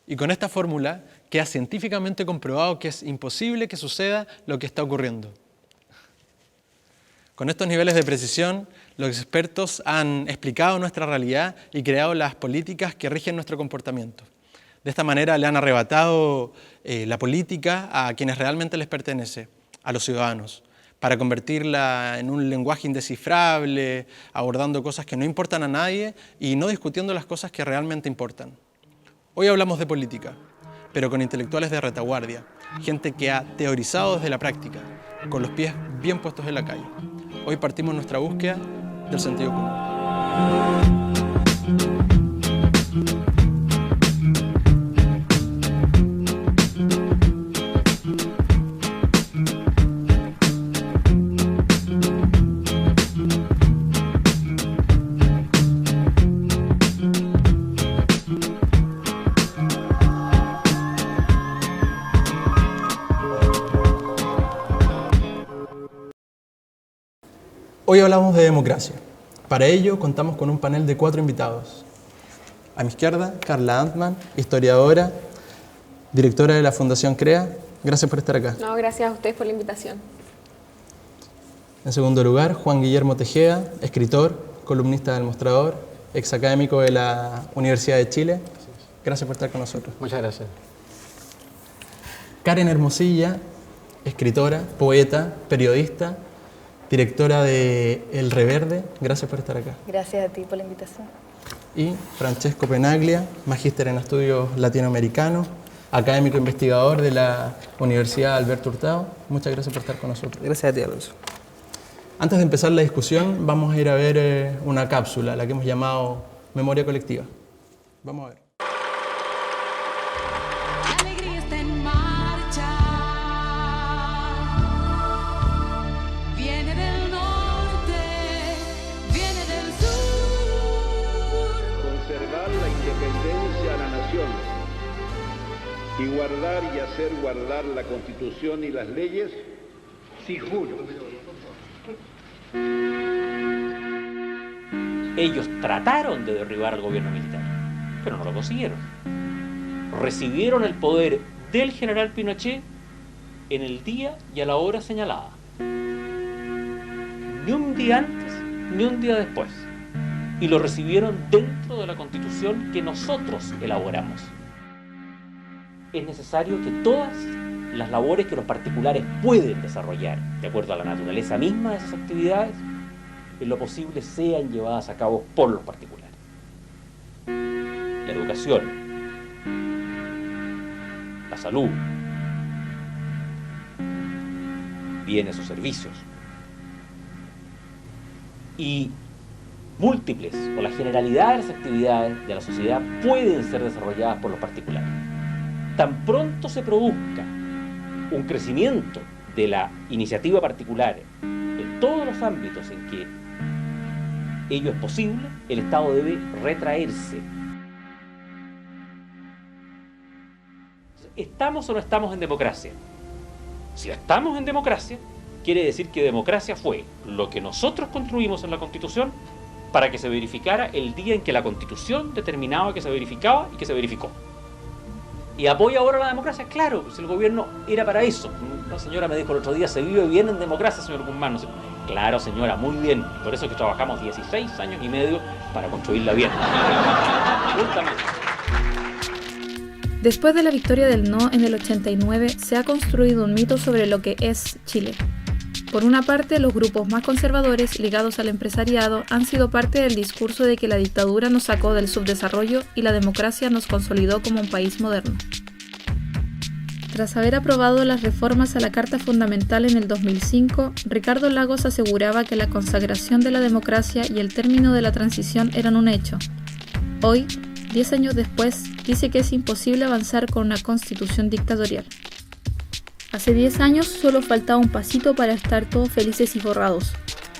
Y con esta fórmula queda científicamente comprobado que es imposible que suceda lo que está ocurriendo. Con estos niveles de precisión, los expertos han explicado nuestra realidad y creado las políticas que rigen nuestro comportamiento. De esta manera le han arrebatado la política a quienes realmente les pertenece, a los ciudadanos, para convertirla en un lenguaje indescifrable, abordando cosas que no importan a nadie y no discutiendo las cosas que realmente importan. Hoy hablamos de política, pero con intelectuales de retaguardia, gente que ha teorizado desde la práctica, con los pies bien puestos en la calle. Hoy partimos nuestra búsqueda del sentido común. Hoy hablamos de democracia. Para ello contamos con un panel de 4 invitados. A mi izquierda, Carla Antman, historiadora, directora de la Fundación CREA. Gracias por estar acá. No, gracias a ustedes por la invitación. En segundo lugar, Juan Guillermo Tejeda, escritor, columnista del Mostrador, exacadémico de la Universidad de Chile. Gracias por estar con nosotros. Muchas gracias. Karen Hermosilla, escritora, poeta, periodista, directora de El Reverde. Gracias por estar acá. Gracias a ti por la invitación. Y Francesco Penaglia, magíster en estudios latinoamericanos, académico investigador de la Universidad Alberto Hurtado. Muchas gracias por estar con nosotros. Gracias a ti, Alonso. Antes de empezar la discusión, vamos a ir a ver una cápsula, la que hemos llamado Memoria Colectiva. Vamos a ver. Y guardar y hacer guardar la Constitución y las leyes, sí juro. Ellos trataron de derribar al gobierno militar, pero no lo consiguieron. Recibieron el poder del general Pinochet en el día y a la hora señalada. Ni un día antes, ni un día después. Y lo recibieron dentro de la Constitución que nosotros elaboramos. Es necesario que todas las labores que los particulares pueden desarrollar, de acuerdo a la naturaleza misma de esas actividades, en lo posible sean llevadas a cabo por los particulares. La educación, la salud, bienes o servicios, y múltiples o la generalidad de las actividades de la sociedad pueden ser desarrolladas por los particulares. Tan pronto se produzca un crecimiento de la iniciativa particular en todos los ámbitos en que ello es posible, el Estado debe retraerse. ¿Estamos o no estamos en democracia? Si estamos en democracia, quiere decir que democracia fue lo que nosotros construimos en la Constitución para que se verificara el día en que la Constitución determinaba que se verificaba y que se verificó. ¿Y apoya ahora la democracia? Claro, si el gobierno era para eso. La señora me dijo el otro día, se vive bien en democracia, señor Guzmán. Claro, señora, muy bien. Por eso es que trabajamos 16 años y medio para construirla bien. Justamente. Después de la victoria del no en el 89, se ha construido un mito sobre lo que es Chile. Por una parte, los grupos más conservadores ligados al empresariado han sido parte del discurso de que la dictadura nos sacó del subdesarrollo y la democracia nos consolidó como un país moderno. Tras haber aprobado las reformas a la Carta Fundamental en el 2005, Ricardo Lagos aseguraba que la consagración de la democracia y el término de la transición eran un hecho. Hoy, 10 años después, dice que es imposible avanzar con una constitución dictatorial. Hace 10 años solo faltaba un pasito para estar todos felices y forrados.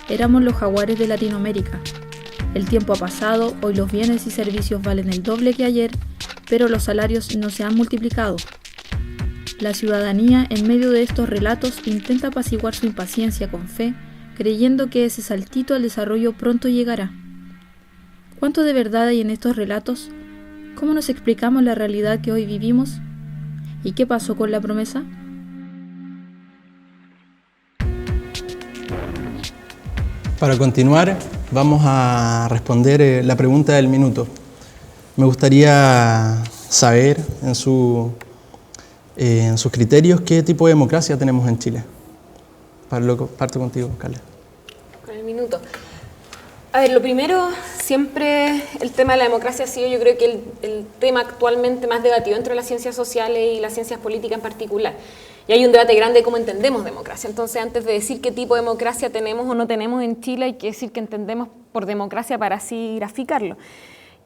Éramos los jaguares de Latinoamérica. El tiempo ha pasado, hoy los bienes y servicios valen el doble que ayer, pero los salarios no se han multiplicado. La ciudadanía, en medio de estos relatos, intenta apaciguar su impaciencia con fe, creyendo que ese saltito al desarrollo pronto llegará. ¿Cuánto de verdad hay en estos relatos? ¿Cómo nos explicamos la realidad que hoy vivimos? ¿Y qué pasó con la promesa? Para continuar, vamos a responder la pregunta del minuto. Me gustaría saber, en sus criterios, qué tipo de democracia tenemos en Chile. Parto contigo, Carla. Con el minuto. A ver, lo primero, siempre el tema de la democracia ha sido, yo creo que el tema actualmente más debatido entre las ciencias sociales y las ciencias políticas en particular. Y hay un debate grande de cómo entendemos democracia. Entonces, antes de decir qué tipo de democracia tenemos o no tenemos en Chile, hay que decir qué entendemos por democracia para así graficarlo.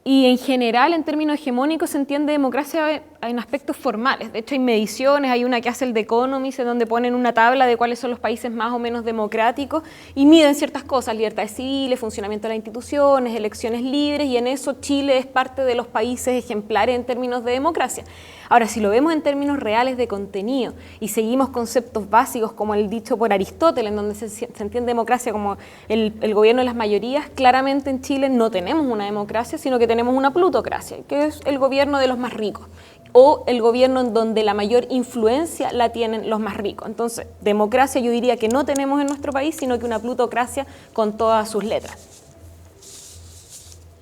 Y en general, en términos hegemónicos, se entiende democracia en aspectos formales. De hecho, hay mediciones, hay una que hace el The Economist, en donde ponen una tabla de cuáles son los países más o menos democráticos y miden ciertas cosas, libertades civiles, funcionamiento de las instituciones, elecciones libres, y en eso Chile es parte de los países ejemplares en términos de democracia. Ahora, si lo vemos en términos reales de contenido y seguimos conceptos básicos como el dicho por Aristóteles, en donde se entiende democracia como el gobierno de las mayorías, claramente en Chile no tenemos una democracia, sino que tenemos una plutocracia, que es el gobierno de los más ricos, o el gobierno en donde la mayor influencia la tienen los más ricos. Entonces, democracia yo diría que no tenemos en nuestro país, sino que una plutocracia con todas sus letras.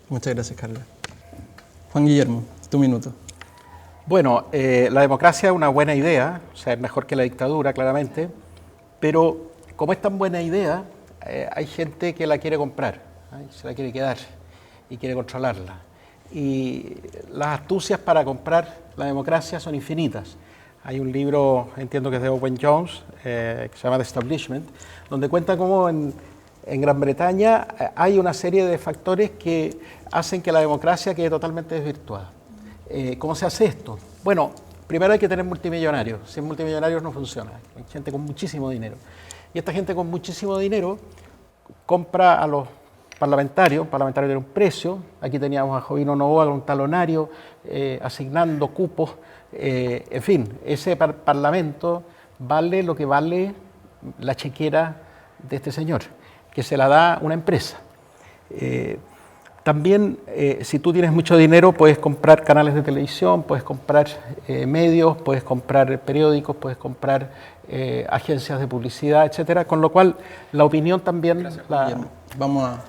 Muchas gracias, Carla. Juan Guillermo, tu minuto. Bueno, la democracia es una buena idea, o sea, es mejor que la dictadura, claramente, pero como es tan buena idea, hay gente que la quiere comprar, se la quiere quedar y quiere controlarla. Y las astucias para comprar la democracia son infinitas. Hay un libro, entiendo que es de Owen Jones, que se llama The Establishment, donde cuenta cómo en Gran Bretaña hay una serie de factores que hacen que la democracia quede totalmente desvirtuada. ¿Cómo se hace esto? Bueno, primero hay que tener multimillonarios. Sin multimillonarios no funciona. Hay gente con muchísimo dinero. Y esta gente con muchísimo dinero compra a los parlamentarios. Un parlamentario tiene un precio. Aquí teníamos a Jovino Novoa con un talonario, asignando cupos. En fin, ese parlamento vale lo que vale la chequera de este señor, que se la da una empresa. También, si tú tienes mucho dinero, puedes comprar canales de televisión, puedes comprar medios, puedes comprar periódicos, puedes comprar agencias de publicidad, etcétera. Con lo cual, la opinión también... Vamos a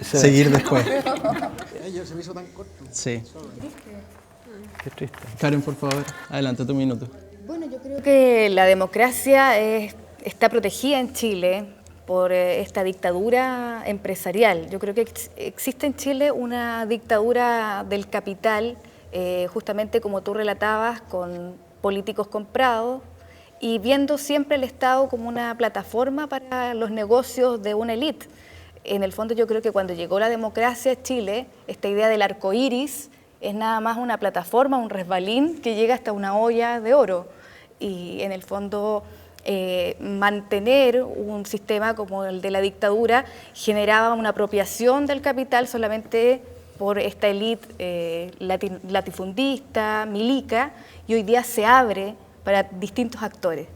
seguir después. Se me hizo tan corto. Sí. Qué triste. Karen, por favor, adelante, tu minuto. Bueno, yo creo que la democracia está protegida en Chile por esta dictadura empresarial. Yo creo que existe en Chile una dictadura del capital, justamente como tú relatabas, con políticos comprados y viendo siempre el Estado como una plataforma para los negocios de una élite. En el fondo yo creo que cuando llegó la democracia a Chile, esta idea del arco iris es nada más una plataforma, un resbalín que llega hasta una olla de oro. Y en el fondo mantener un sistema como el de la dictadura generaba una apropiación del capital solamente por esta élite latifundista, milica, y hoy día se abre para distintos actores.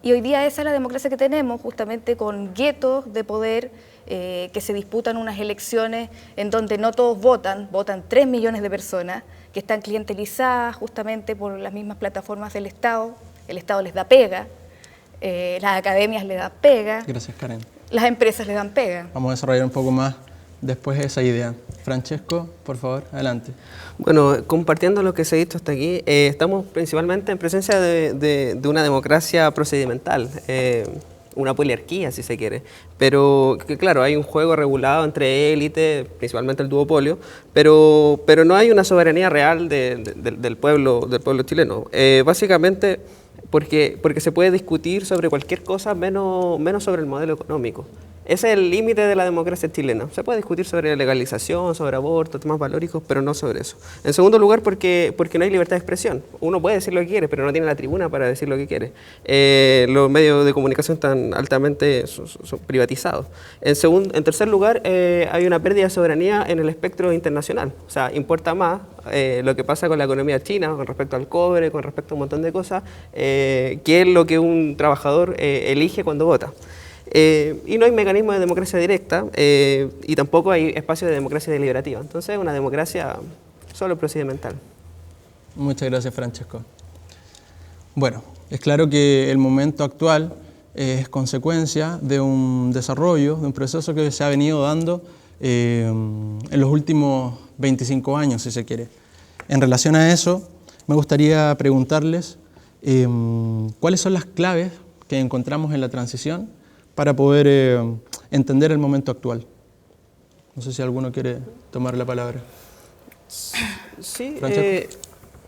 Y hoy día esa es la democracia que tenemos, justamente con guetos de poder que se disputan unas elecciones en donde no todos votan 3 millones de personas que están clientelizadas justamente por las mismas plataformas del Estado. El Estado les da pega, las academias les dan pega. Gracias, Karen. Las empresas les dan pega. Vamos a desarrollar un poco más después esa idea. Francesco, por favor, adelante. Bueno, compartiendo lo que se ha dicho hasta aquí, estamos principalmente en presencia de una democracia procedimental, una poliarquía, si se quiere. Pero, que claro, hay un juego regulado entre élites, principalmente el duopolio, pero no hay una soberanía real del pueblo chileno. Básicamente porque se puede discutir sobre cualquier cosa menos sobre el modelo económico. Ese es el límite de la democracia chilena. Se puede discutir sobre legalización, sobre aborto, temas valóricos, pero no sobre eso. En segundo lugar, porque no hay libertad de expresión. Uno puede decir lo que quiere, pero no tiene la tribuna para decir lo que quiere. Los medios de comunicación están altamente son privatizados. En tercer lugar, hay una pérdida de soberanía en el espectro internacional. O sea, importa más lo que pasa con la economía china, con respecto al cobre, con respecto a un montón de cosas, que es lo que un trabajador elige cuando vota. Y no hay mecanismo de democracia directa y tampoco hay espacio de democracia deliberativa. Entonces es una democracia solo procedimental. Muchas gracias, Francesco. Bueno, es claro que el momento actual es consecuencia de un desarrollo, de un proceso que se ha venido dando en los últimos 25 años, si se quiere. En relación a eso, me gustaría preguntarles cuáles son las claves que encontramos en la transición para poder entender el momento actual. No sé si alguno quiere tomar la palabra. Sí,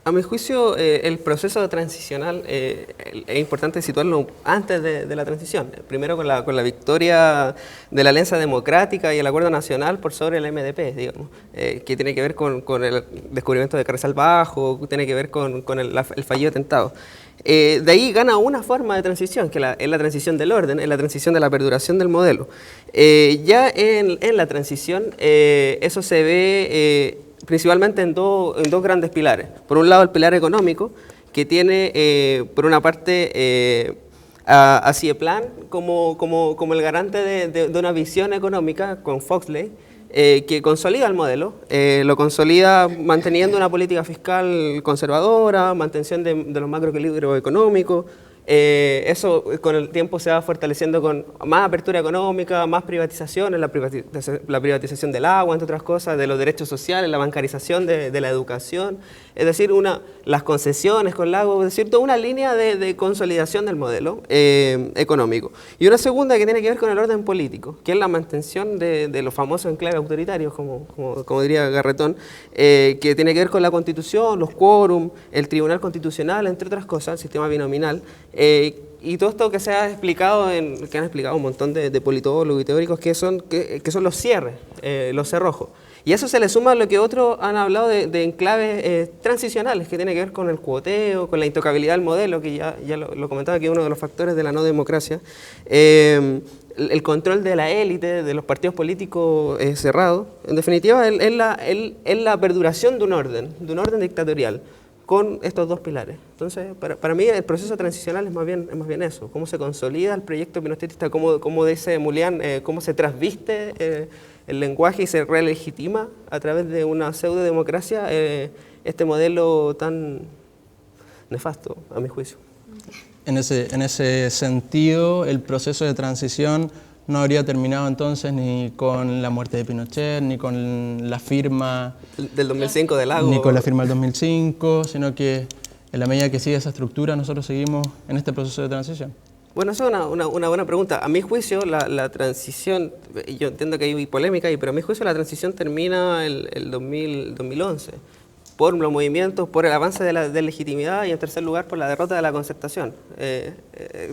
a mi juicio, el proceso transicional es importante situarlo antes de la transición. Primero con la victoria de la Alianza Democrática y el Acuerdo Nacional por sobre el MDP, digamos, que tiene que ver con el descubrimiento de Carrizal Bajo, tiene que ver con el fallido atentado. De ahí gana una forma de transición, que es la transición del orden, es la transición de la perduración del modelo. Ya en la transición, eso se ve principalmente en dos grandes pilares. Por un lado, el pilar económico, que tiene, por una parte, a Cieplan como el garante de una visión económica con Foxley, que consolida el modelo, lo consolida manteniendo una política fiscal conservadora, mantención de los macroequilibrios económicos. Eso con el tiempo se va fortaleciendo con más apertura económica, más privatizaciones, la privatización del agua, entre otras cosas, de los derechos sociales, la bancarización de la educación, es decir, las concesiones con el agua, es decir, toda una línea de consolidación del modelo económico. Y una segunda que tiene que ver con el orden político, que es la mantención de los famosos enclaves autoritarios, como diría Garretón, que tiene que ver con la Constitución, los quórum, el Tribunal Constitucional, entre otras cosas, el sistema binominal. Y todo esto que se ha explicado, que han explicado un montón de politólogos y teóricos, que son los cierres, los cerrojos. Y eso se le suma a lo que otros han hablado de enclaves transicionales, que tiene que ver con el cuoteo, con la intocabilidad del modelo, que ya lo comentaba, que es uno de los factores de la no democracia, el control de la élite, de los partidos políticos cerrados. En definitiva, es la perduración de un orden dictatorial, con estos dos pilares. Entonces, para mí el proceso transicional es más bien eso, cómo se consolida el proyecto pinochetista, cómo dice Mulián, cómo se trasviste el lenguaje y se relegitima a través de una pseudo-democracia este modelo tan nefasto, a mi juicio. En ese sentido, el proceso de transición no habría terminado entonces ni con la muerte de Pinochet, ni con la firma del 2005 del Lago. Ni con la firma del 2005, sino que en la medida que sigue esa estructura, nosotros seguimos en este proceso de transición. Bueno, eso es una buena pregunta. A mi juicio, la transición, yo entiendo que hay polémica ahí, pero a mi juicio la transición termina el 2011. Por los movimientos, por el avance de la legitimidad y en tercer lugar por la derrota de la concertación.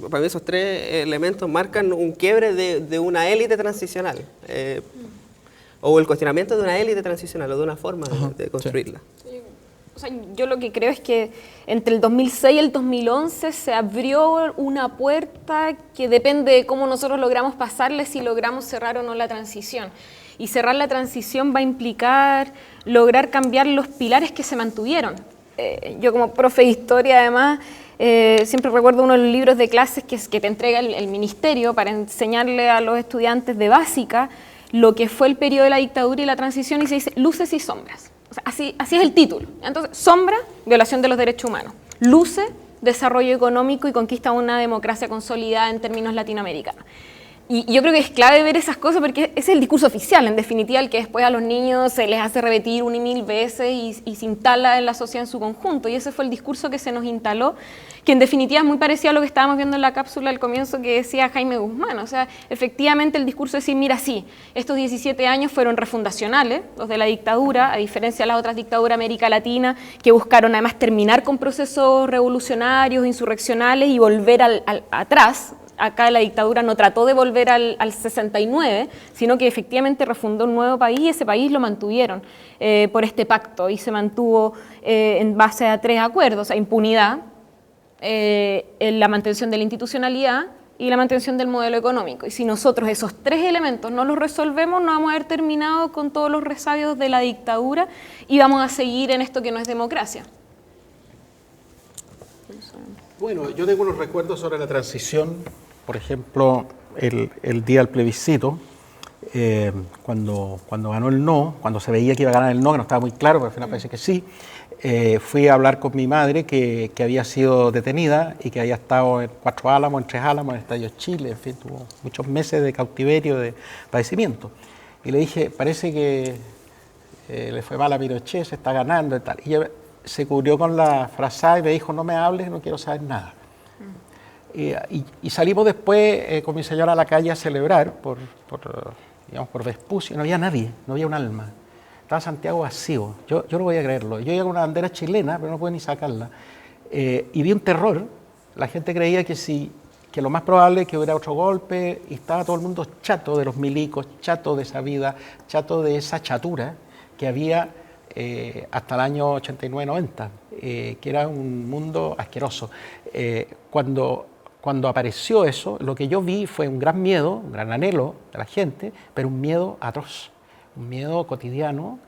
Para mí esos tres elementos marcan un quiebre de una élite transicional, o el cuestionamiento de una élite transicional o de una forma de construirla. Sí. O sea, yo lo que creo es que entre el 2006 y el 2011 se abrió una puerta que depende de cómo nosotros logramos pasarle, si logramos cerrar o no la transición. Y cerrar la transición va a implicar lograr cambiar los pilares que se mantuvieron. Yo como profe de historia, además, siempre recuerdo uno de los libros de clases que te entrega el ministerio para enseñarle a los estudiantes de básica lo que fue el periodo de la dictadura y la transición, y se dice luces y sombras. O sea, así es el título. Entonces, sombra, violación de los derechos humanos. Luce, desarrollo económico y conquista de una democracia consolidada en términos latinoamericanos. Y yo creo que es clave ver esas cosas porque es el discurso oficial, en definitiva, el que después a los niños se les hace repetir 1 y 1000 veces y se instala en la sociedad en su conjunto. Y ese fue el discurso que se nos instaló, que en definitiva es muy parecido a lo que estábamos viendo en la cápsula al comienzo que decía Jaime Guzmán. O sea, efectivamente el discurso es decir, mira, sí, estos 17 años fueron refundacionales, los de la dictadura, a diferencia de las otras dictaduras de América Latina, que buscaron además terminar con procesos revolucionarios, insurreccionales y volver atrás. Acá la dictadura no trató de volver al 69, sino que efectivamente refundó un nuevo país y ese país lo mantuvieron por este pacto y se mantuvo en base a 3 acuerdos, a impunidad, la mantención de la institucionalidad y la mantención del modelo económico. Y si nosotros esos 3 elementos no los resolvemos, no vamos a haber terminado con todos los resabios de la dictadura y vamos a seguir en esto que no es democracia. Bueno, yo tengo unos recuerdos sobre la transición. Por ejemplo, el día del plebiscito, cuando ganó el no, cuando se veía que iba a ganar el no, que no estaba muy claro, pero al final parece que sí, fui a hablar con mi madre que había sido detenida y que había estado en 4 Álamos, en 3 Álamos, en Estadio Chile, en fin, tuvo muchos meses de cautiverio, de padecimiento. Y le dije, parece que le fue mal a Pinochet, se está ganando y tal. Y ella se cubrió con la frazada y me dijo, no me hables, no quiero saber nada. Y salimos después con mi señora a la calle a celebrar por Vespucio, y no había nadie, no había un alma. Estaba Santiago vacío, yo no podía creerlo. Yo iba con una bandera chilena, pero no pude ni sacarla. Y vi un terror, la gente creía que lo más probable es que hubiera otro golpe, y estaba todo el mundo chato de los milicos, chato de esa vida, chato de esa chatura que había hasta el año 89-90, que era un mundo asqueroso. Cuando apareció eso, lo que yo vi fue un gran miedo, un gran anhelo de la gente, pero un miedo atroz, un miedo cotidiano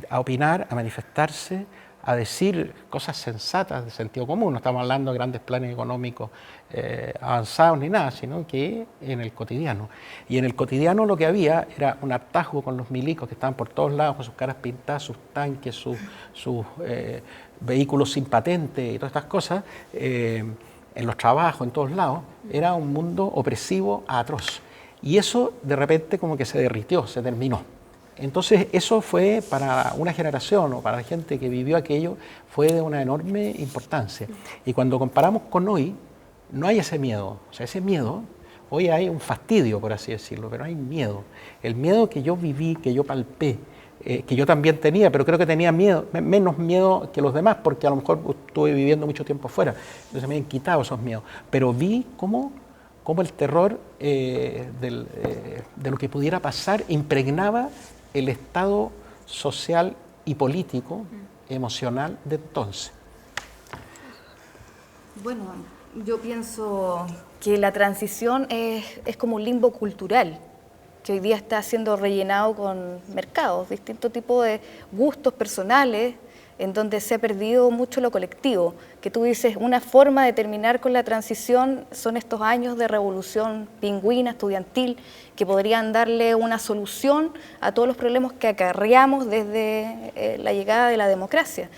a opinar, a manifestarse, a decir cosas sensatas de sentido común. No estamos hablando de grandes planes económicos avanzados ni nada, sino que en el cotidiano. Y en el cotidiano lo que había era un hartazgo con los milicos que estaban por todos lados, con sus caras pintadas, sus tanques, sus vehículos sin patente y todas estas cosas, en los trabajos, en todos lados. Era un mundo opresivo, atroz. Y eso de repente como que se derritió, se terminó. Entonces eso fue para una generación o para la gente que vivió aquello, fue de una enorme importancia. Y cuando comparamos con hoy, no hay ese miedo. O sea, ese miedo, hoy hay un fastidio, por así decirlo, pero hay miedo. El miedo que yo viví, que yo palpé, que yo también tenía, pero creo que tenía miedo, menos miedo que los demás, porque a lo mejor estuve viviendo mucho tiempo fuera, entonces me habían quitado esos miedos. Pero vi cómo el terror de lo que pudiera pasar impregnaba el estado social y político, emocional de entonces. Bueno, yo pienso que la transición es como un limbo cultural, que hoy día está siendo rellenado con mercados, distintos tipos de gustos personales, en donde se ha perdido mucho lo colectivo. Que tú dices, una forma de terminar con la transición son estos años de revolución pingüina, estudiantil, que podrían darle una solución a todos los problemas que acarreamos desde la llegada de la democracia.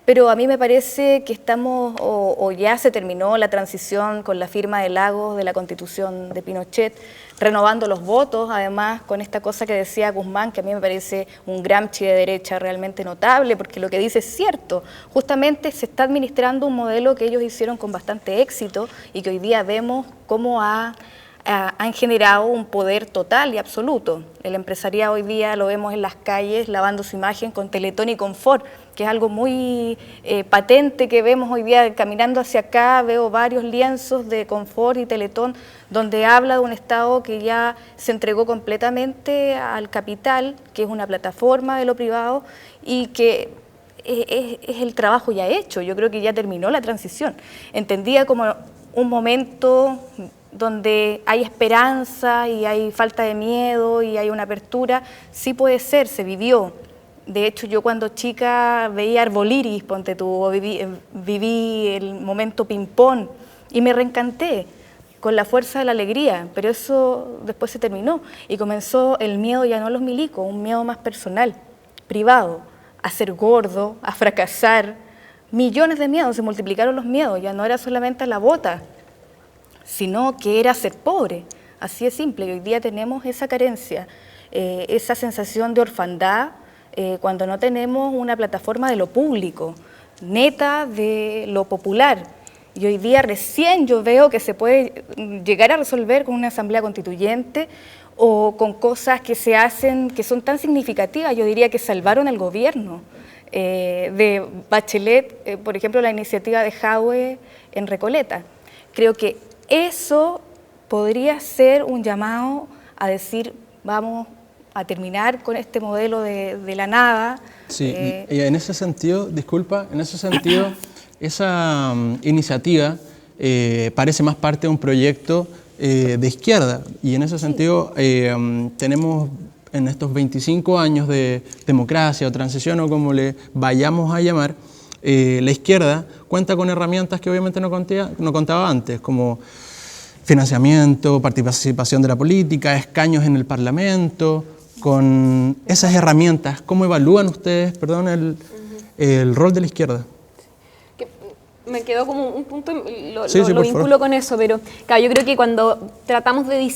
Pero a mí me parece que estamos, o ya se terminó la transición con la firma de Lagos de la Constitución de Pinochet, renovando los votos, además con esta cosa que decía Guzmán, que a mí me parece un Gramsci de derecha realmente notable, porque lo que dice es cierto, justamente se está administrando un modelo que ellos hicieron con bastante éxito y que hoy día vemos cómo han generado un poder total y absoluto. El empresariado hoy día lo vemos en las calles lavando su imagen con Teletón y Confort, que es algo muy patente que vemos hoy día caminando hacia acá. Veo varios lienzos de Confort y Teletón donde habla de un Estado que ya se entregó completamente al capital, que es una plataforma de lo privado y que es el trabajo ya hecho. Yo creo que ya terminó la transición. Entendía como un momento donde hay esperanza y hay falta de miedo y hay una apertura, sí puede ser, se vivió. De hecho, yo cuando chica veía Arboliris, ponte tú, viví el momento ping-pong y me reencanté con la fuerza de la alegría, pero eso después se terminó y comenzó el miedo ya no a los milicos, un miedo más personal, privado, a ser gordo, a fracasar, millones de miedos, se multiplicaron los miedos, ya no era solamente la bota, sino que era ser pobre, así de simple. Y hoy día tenemos esa carencia, esa sensación de orfandad, cuando no tenemos una plataforma de lo público, neta de lo popular. Y hoy día recién yo veo que se puede llegar a resolver con una asamblea constituyente o con cosas que se hacen, que son tan significativas, yo diría que salvaron el gobierno. De Bachelet, por ejemplo, la iniciativa de Jadwe en Recoleta. Creo que eso podría ser un llamado a decir, vamos a terminar con este modelo de la nada. Sí, y en ese sentido, disculpa, en ese sentido, esa iniciativa parece más parte de un proyecto de izquierda, y en ese sentido tenemos en estos 25 años de democracia o transición o como le vayamos a llamar, la izquierda cuenta con herramientas que obviamente no contaba antes, como financiamiento, participación de la política, escaños en el Parlamento. Con esas herramientas, ¿cómo evalúan ustedes, el rol de la izquierda? Me quedó como un punto, lo por vinculo favor con eso, pero claro, yo creo que cuando tratamos de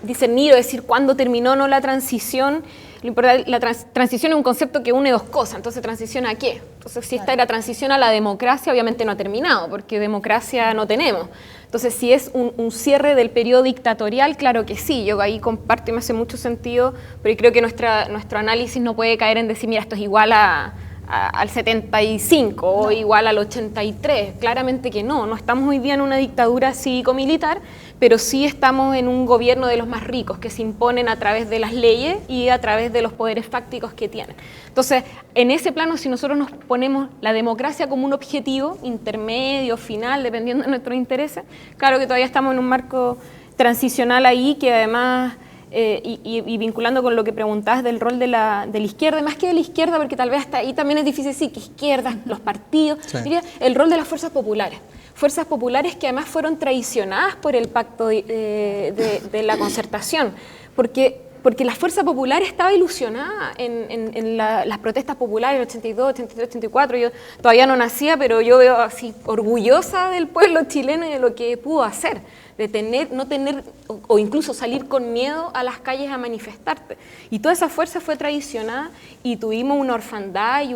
discernir o decir cuándo terminó o no la transición, lo importante, la transición es un concepto que une dos cosas. Entonces, ¿transición a qué? Entonces, si esta era transición a la democracia, obviamente no ha terminado, porque democracia no tenemos. Entonces, si es un cierre del periodo dictatorial, claro que sí, yo ahí comparto y me hace mucho sentido, pero creo que nuestro análisis no puede caer en decir, mira, esto es igual al 75 o igual al 83, claramente que no estamos hoy día en una dictadura cívico-militar, pero sí estamos en un gobierno de los más ricos que se imponen a través de las leyes y a través de los poderes fácticos que tienen. Entonces, en ese plano, si nosotros nos ponemos la democracia como un objetivo intermedio, final, dependiendo de nuestros intereses, claro que todavía estamos en un marco transicional ahí que además... y vinculando con lo que preguntabas del rol de la izquierda, más que de la izquierda, porque tal vez hasta ahí también es difícil decir que izquierda, los partidos, diría el rol de las fuerzas populares que además fueron traicionadas por el pacto de la concertación, porque la fuerza popular estaba ilusionada en las protestas populares del 82, 83, 84. Yo todavía no nacía, pero yo veo así orgullosa del pueblo chileno y de lo que pudo hacer, de no tener o incluso salir con miedo a las calles a manifestarte. Y toda esa fuerza fue traicionada y tuvimos una orfandad y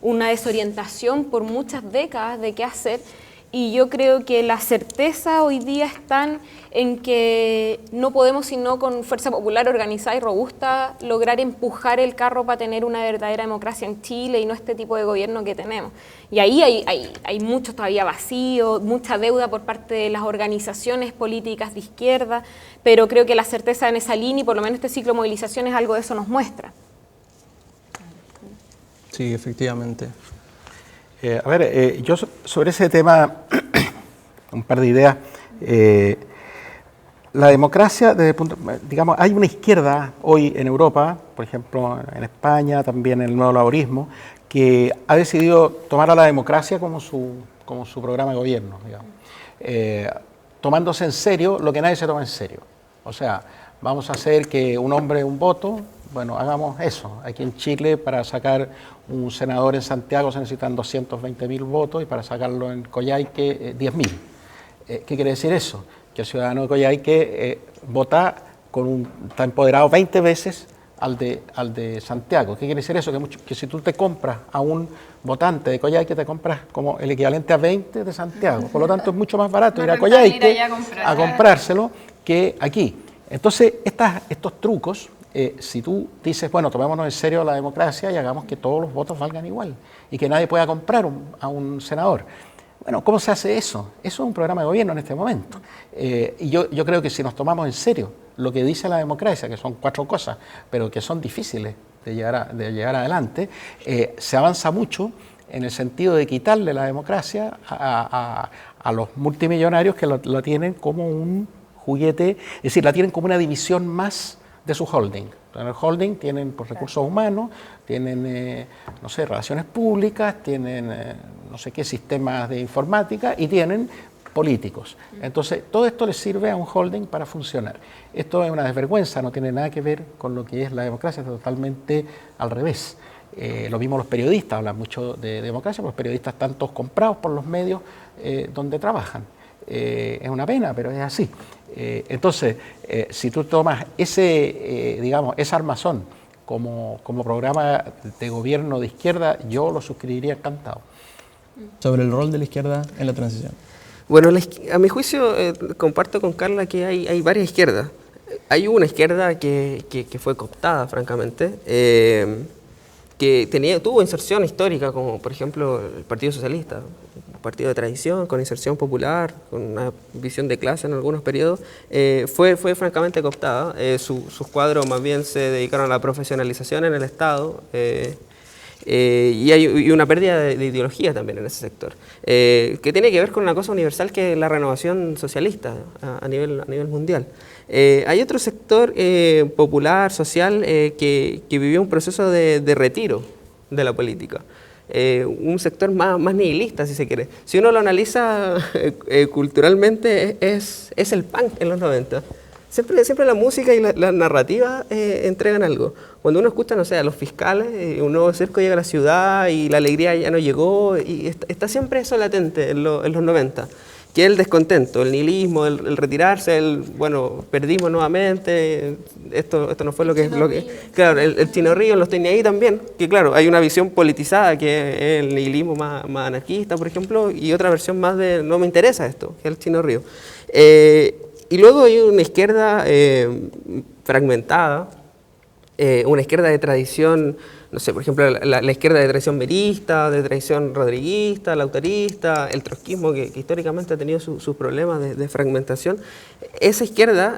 una desorientación por muchas décadas de qué hacer. Y yo creo que la certeza hoy día está en que no podemos, sino con fuerza popular organizada y robusta, lograr empujar el carro para tener una verdadera democracia en Chile y no este tipo de gobierno que tenemos. Y ahí hay mucho todavía vacío, mucha deuda por parte de las organizaciones políticas de izquierda, pero creo que la certeza en esa línea, y por lo menos este ciclo de movilizaciones, algo de eso nos muestra. Sí, efectivamente. Yo sobre ese tema, un par de ideas. La democracia, digamos, hay una izquierda hoy en Europa, por ejemplo en España, también en el nuevo laborismo, que ha decidido tomar a la democracia como su programa de gobierno, digamos. Tomándose en serio lo que nadie se toma en serio. O sea, vamos a hacer que un hombre un voto. Bueno, hagamos eso. Aquí en Chile, para sacar un senador en Santiago se necesitan 220.000 votos y para sacarlo en Coyhaique 10.000. ¿Qué quiere decir eso? Que el ciudadano de Coyhaique está empoderado 20 veces al de Santiago. ¿Qué quiere decir eso? Que si tú te compras a un votante de Coyhaique, te compras como el equivalente a 20 de Santiago. Por lo tanto, es mucho más barato ir a Coyhaique a comprárselo que aquí. Entonces, estos trucos... si tú dices, bueno, tomémonos en serio la democracia y hagamos que todos los votos valgan igual y que nadie pueda comprar a un senador. Bueno, ¿cómo se hace eso? Eso es un programa de gobierno en este momento. Y yo creo que si nos tomamos en serio lo que dice la democracia, que son 4 cosas, pero que son difíciles de llegar adelante, se avanza mucho en el sentido de quitarle la democracia a los multimillonarios que la tienen como un juguete, es decir, la tienen como una división más de su holding. En el holding tienen recursos humanos, tienen, relaciones públicas, tienen, sistemas de informática y tienen políticos. Entonces, todo esto les sirve a un holding para funcionar. Esto es una desvergüenza, no tiene nada que ver con lo que es la democracia, es totalmente al revés. Lo mismo los periodistas, hablan mucho de democracia, los periodistas están todos comprados por los medios donde trabajan. Es una pena, pero es así. Entonces, si tú tomas esa armazón como programa de gobierno de izquierda, yo lo suscribiría encantado. Sobre el rol de la izquierda en la transición. Bueno, a mi juicio, comparto con Carla que hay varias izquierdas. Hay una izquierda que fue cooptada, francamente, que tuvo inserción histórica, como por ejemplo el Partido Socialista, un partido de tradición, con inserción popular, con una visión de clase en algunos periodos, fue francamente cooptada. Sus cuadros más bien se dedicaron a la profesionalización en el Estado, y hay una pérdida de ideología también en ese sector, que tiene que ver con una cosa universal que es la renovación socialista a nivel mundial. Hay otro sector popular, social, que vivió un proceso de retiro de la política. un sector más nihilista, si se quiere. Si uno lo analiza culturalmente, es el punk en los 90. Siempre la música y la narrativa entregan algo. Cuando uno escucha, no sé, a Los Fiscales, un nuevo circo llega a la ciudad y la alegría ya no llegó, y está siempre eso latente en los 90, que es el descontento, el nihilismo, el retirarse, bueno, perdimos nuevamente, esto no fue lo que... Claro, el Chino Río, los tenía ahí también, que claro, hay una visión politizada, que es el nihilismo más anarquista, por ejemplo, y otra versión más de no me interesa esto, que es el Chino Río. Y luego hay una izquierda fragmentada, una izquierda de tradición, no sé, por ejemplo, la izquierda de tradición merista, de tradición rodriguista, lautarista, el trotskismo, que históricamente ha tenido sus problemas de fragmentación. Esa izquierda,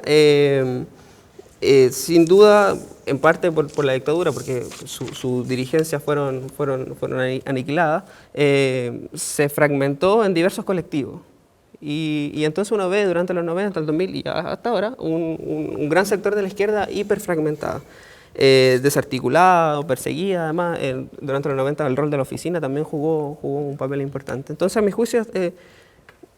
sin duda, en parte por la dictadura, porque sus dirigencias fueron aniquiladas, se fragmentó en diversos colectivos. Y entonces uno ve durante los 90, el 2000 y hasta ahora un gran sector de la izquierda hiperfragmentada, desarticulado, perseguida. Además, durante los 90 el rol de la oficina también jugó un papel importante. Entonces, a mi juicio,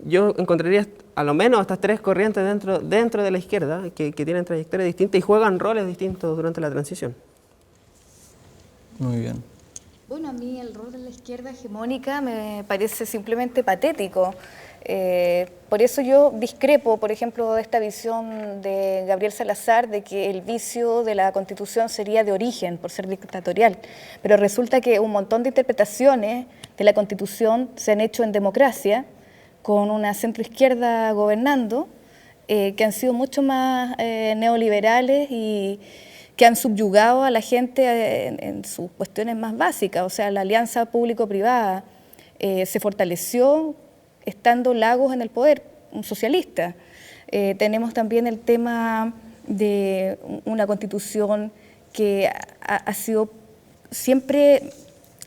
yo encontraría a lo menos estas tres corrientes dentro de la izquierda que tienen trayectorias distintas y juegan roles distintos durante la transición. Muy bien. Bueno, a mí el rol de la izquierda hegemónica me parece simplemente patético. Por eso yo discrepo, por ejemplo, de esta visión de Gabriel Salazar de que el vicio de la Constitución sería de origen, por ser dictatorial. Pero resulta que un montón de interpretaciones de la Constitución se han hecho en democracia, con una centroizquierda gobernando, que han sido mucho más neoliberales y que han subyugado a la gente en sus cuestiones más básicas. O sea, la alianza público-privada se fortaleció estando Lagos en el poder, un socialista. Tenemos también el tema de una constitución que ha sido siempre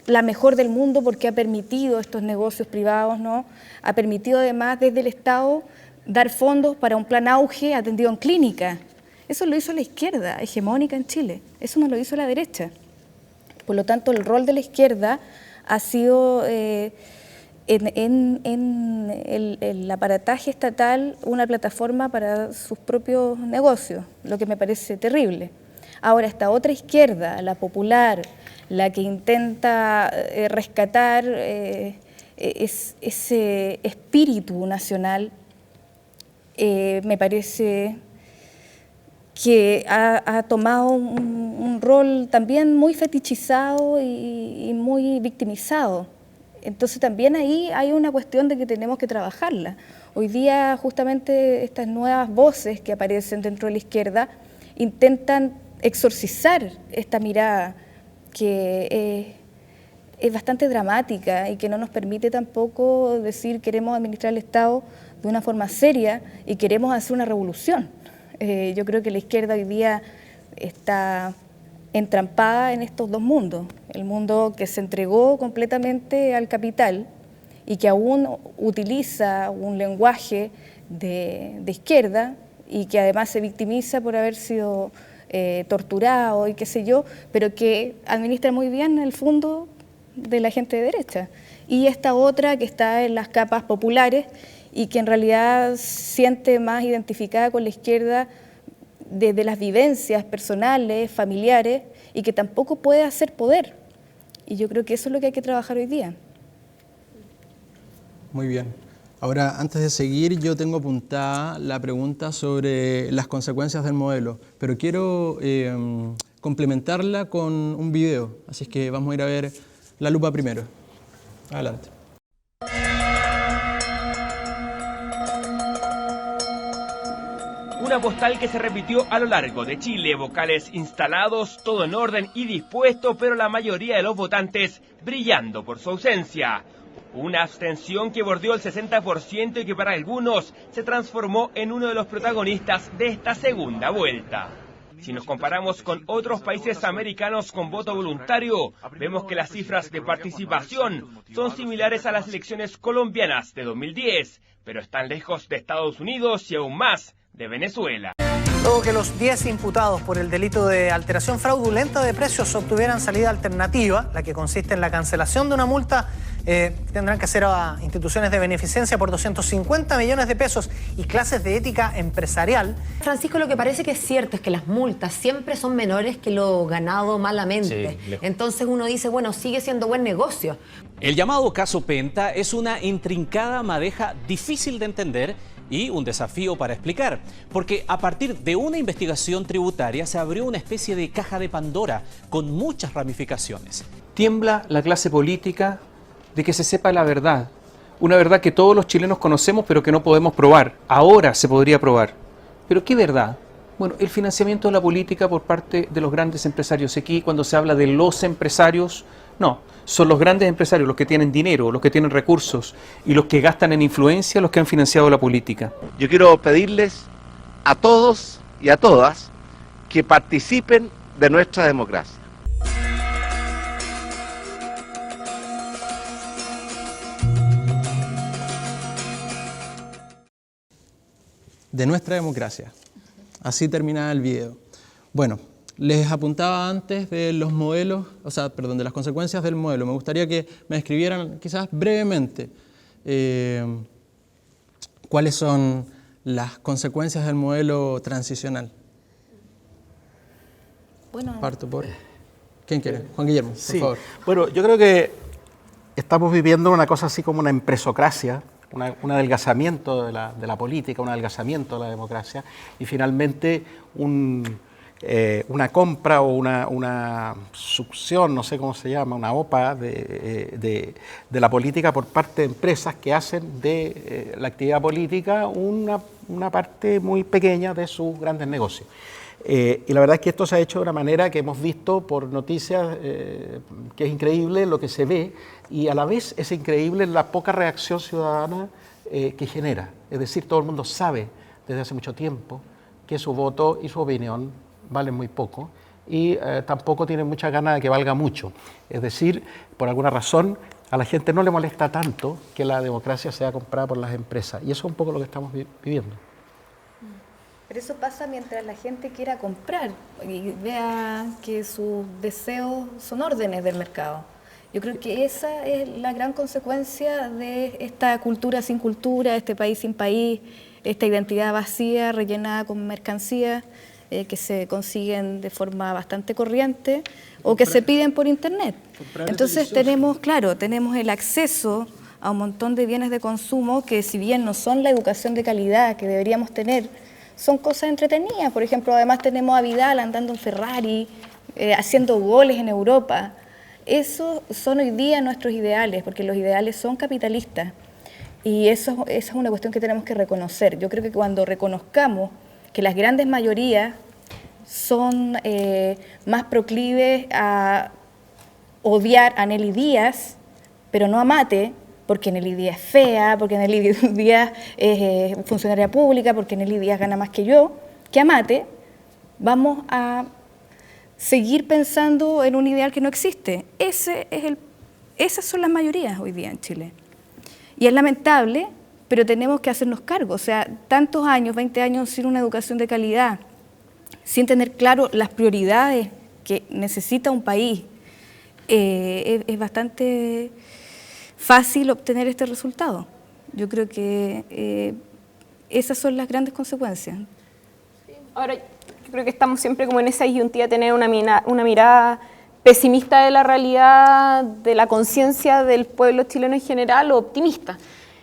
la mejor del mundo porque ha permitido estos negocios privados, ¿no? Ha permitido además desde el Estado dar fondos para un plan auge atendido en clínica. Eso lo hizo la izquierda hegemónica en Chile, eso no lo hizo la derecha. Por lo tanto, el rol de la izquierda ha sido en el aparataje estatal una plataforma para sus propios negocios, lo que me parece terrible. Ahora, esta otra izquierda, la popular, la que intenta rescatar ese espíritu nacional, me parece que ha tomado un rol también muy fetichizado y muy victimizado. Entonces también ahí hay una cuestión de que tenemos que trabajarla. Hoy día justamente estas nuevas voces que aparecen dentro de la izquierda intentan exorcizar esta mirada que es bastante dramática y que no nos permite tampoco decir queremos administrar el Estado de una forma seria y queremos hacer una revolución. Yo creo que la izquierda hoy día está entrampada en estos dos mundos, el mundo que se entregó completamente al capital y que aún utiliza un lenguaje de izquierda y que además se victimiza por haber sido torturado y qué sé yo, pero que administra muy bien el fondo de la gente de derecha. Y esta otra que está en las capas populares y que en realidad siente más identificada con la izquierda desde las vivencias personales, familiares, y que tampoco puede hacer poder. Y yo creo que eso es lo que hay que trabajar hoy día. Muy bien. Ahora, antes de seguir, yo tengo apuntada la pregunta sobre las consecuencias del modelo, pero quiero complementarla con un video, así es que vamos a ir a ver La Lupa primero. Adelante. Una postal que se repitió a lo largo de Chile, vocales instalados, todo en orden y dispuesto, pero la mayoría de los votantes brillando por su ausencia. Una abstención que bordeó el 60% y que para algunos se transformó en uno de los protagonistas de esta segunda vuelta. Si nos comparamos con otros países americanos con voto voluntario, vemos que las cifras de participación son similares a las elecciones colombianas de 2010, pero están lejos de Estados Unidos y aún más de Venezuela. Luego que los 10 imputados por el delito de alteración fraudulenta de precios obtuvieran salida alternativa, la que consiste en la cancelación de una multa, tendrán que hacer a instituciones de beneficencia por 250 millones de pesos y clases de ética empresarial. Francisco, lo que parece que es cierto es que las multas siempre son menores que lo ganado malamente. Sí, entonces uno dice, bueno, sigue siendo buen negocio. El llamado caso Penta es una intrincada madeja difícil de entender y un desafío para explicar, porque a partir de una investigación tributaria se abrió una especie de caja de Pandora con muchas ramificaciones. Tiembla la clase política de que se sepa la verdad, una verdad que todos los chilenos conocemos pero que no podemos probar. Ahora se podría probar. ¿Pero qué verdad? Bueno, el financiamiento de la política por parte de los grandes empresarios. Aquí cuando se habla de los empresarios, no, son los grandes empresarios los que tienen dinero, los que tienen recursos y los que gastan en influencia, los que han financiado la política. Yo quiero pedirles a todos y a todas que participen de nuestra democracia. De nuestra democracia. Así terminaba el video. Bueno, les apuntaba antes de los modelos, de las consecuencias del modelo. Me gustaría que me describieran quizás brevemente cuáles son las consecuencias del modelo transicional. Bueno, parto por... ¿Quién quiere? Juan Guillermo, por favor. Bueno, yo creo que estamos viviendo una cosa así como una empresocracia, un adelgazamiento de la política, un adelgazamiento de la democracia y finalmente una compra o una succión, no sé cómo se llama, una OPA de la política por parte de empresas que hacen de la actividad política una parte muy pequeña de sus grandes negocios. Y la verdad es que esto se ha hecho de una manera que hemos visto por noticias que es increíble lo que se ve y a la vez es increíble la poca reacción ciudadana que genera. Es decir, todo el mundo sabe desde hace mucho tiempo que su voto y su opinión valen muy poco y tampoco tienen muchas ganas de que valga mucho. Es decir, por alguna razón a la gente no le molesta tanto que la democracia sea comprada por las empresas y eso es un poco lo que estamos viviendo. Pero eso pasa mientras la gente quiera comprar y vea que sus deseos son órdenes del mercado. Yo creo que esa es la gran consecuencia de esta cultura sin cultura, este país sin país, esta identidad vacía, rellenada con mercancías que se consiguen de forma bastante corriente o que se piden por internet. Entonces tenemos el acceso a un montón de bienes de consumo que si bien no son la educación de calidad que deberíamos tener, son cosas entretenidas. Por ejemplo, además tenemos a Vidal andando en Ferrari, haciendo goles en Europa. Esos son hoy día nuestros ideales, porque los ideales son capitalistas. Y esa es una cuestión que tenemos que reconocer. Yo creo que cuando reconozcamos que las grandes mayorías son más proclives a odiar a Nelly Díaz, pero no a Mate, porque Nelly Díaz es fea, porque Nelly Díaz es funcionaria pública, porque Nelly Díaz gana más que yo, que a Mate, vamos a seguir pensando en un ideal que no existe. Esas son las mayorías hoy día en Chile. Y es lamentable, pero tenemos que hacernos cargo. O sea, tantos años, 20 años sin una educación de calidad, sin tener claro las prioridades que necesita un país, es bastante fácil obtener este resultado. Yo creo que esas son las grandes consecuencias. Ahora, yo creo que estamos siempre como en esa disyuntiva de tener una mirada pesimista de la realidad, de la conciencia del pueblo chileno en general, o optimista.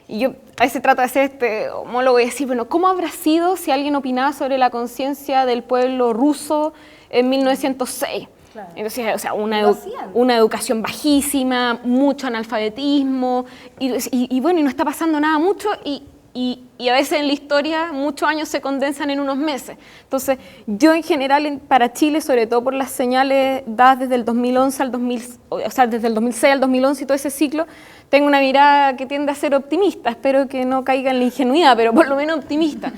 Y yo a veces trato de hacer este homólogo y decir, bueno, ¿cómo habrá sido si alguien opinaba sobre la conciencia del pueblo ruso en 1906? Claro. Entonces, o sea, una educación bajísima, mucho analfabetismo, y bueno, y no está pasando nada mucho, y a veces en la historia muchos años se condensan en unos meses. Entonces, yo en general para Chile, sobre todo por las señales dadas desde el 2011 al 2006 al 2011 y todo ese ciclo, tengo una mirada que tiende a ser optimista. Espero que no caiga en la ingenuidad, pero por lo menos optimista.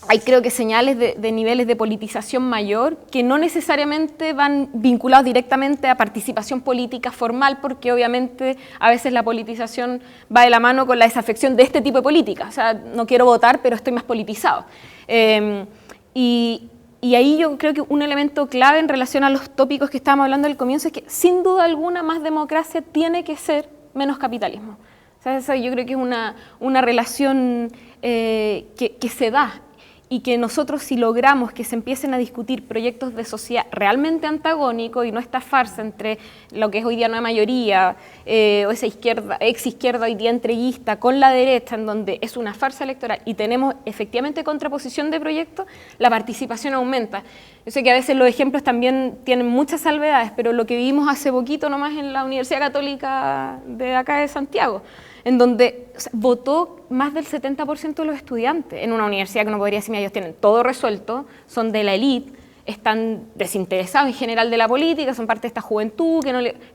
hay creo que señales de niveles de politización mayor que no necesariamente van vinculados directamente a participación política formal, porque obviamente a veces la politización va de la mano con la desafección de este tipo de política. O sea, no quiero votar, pero estoy más politizado. Y ahí yo creo que un elemento clave en relación a los tópicos que estábamos hablando al comienzo es que sin duda alguna más democracia tiene que ser menos capitalismo. O sea, esa yo creo que es una relación que se da, y que nosotros, si logramos que se empiecen a discutir proyectos de sociedad realmente antagónicos y no esta farsa entre lo que es hoy día una mayoría o esa izquierda, ex izquierda hoy día entreguista con la derecha, en donde es una farsa electoral y tenemos efectivamente contraposición de proyectos, la participación aumenta. Yo sé que a veces los ejemplos también tienen muchas salvedades, pero lo que vivimos hace poquito nomás en la Universidad Católica de acá de Santiago, en donde votó más del 70% de los estudiantes, en una universidad que uno podría decir, mira, ellos tienen todo resuelto, son de la élite, están desinteresados en general de la política, son parte de esta juventud,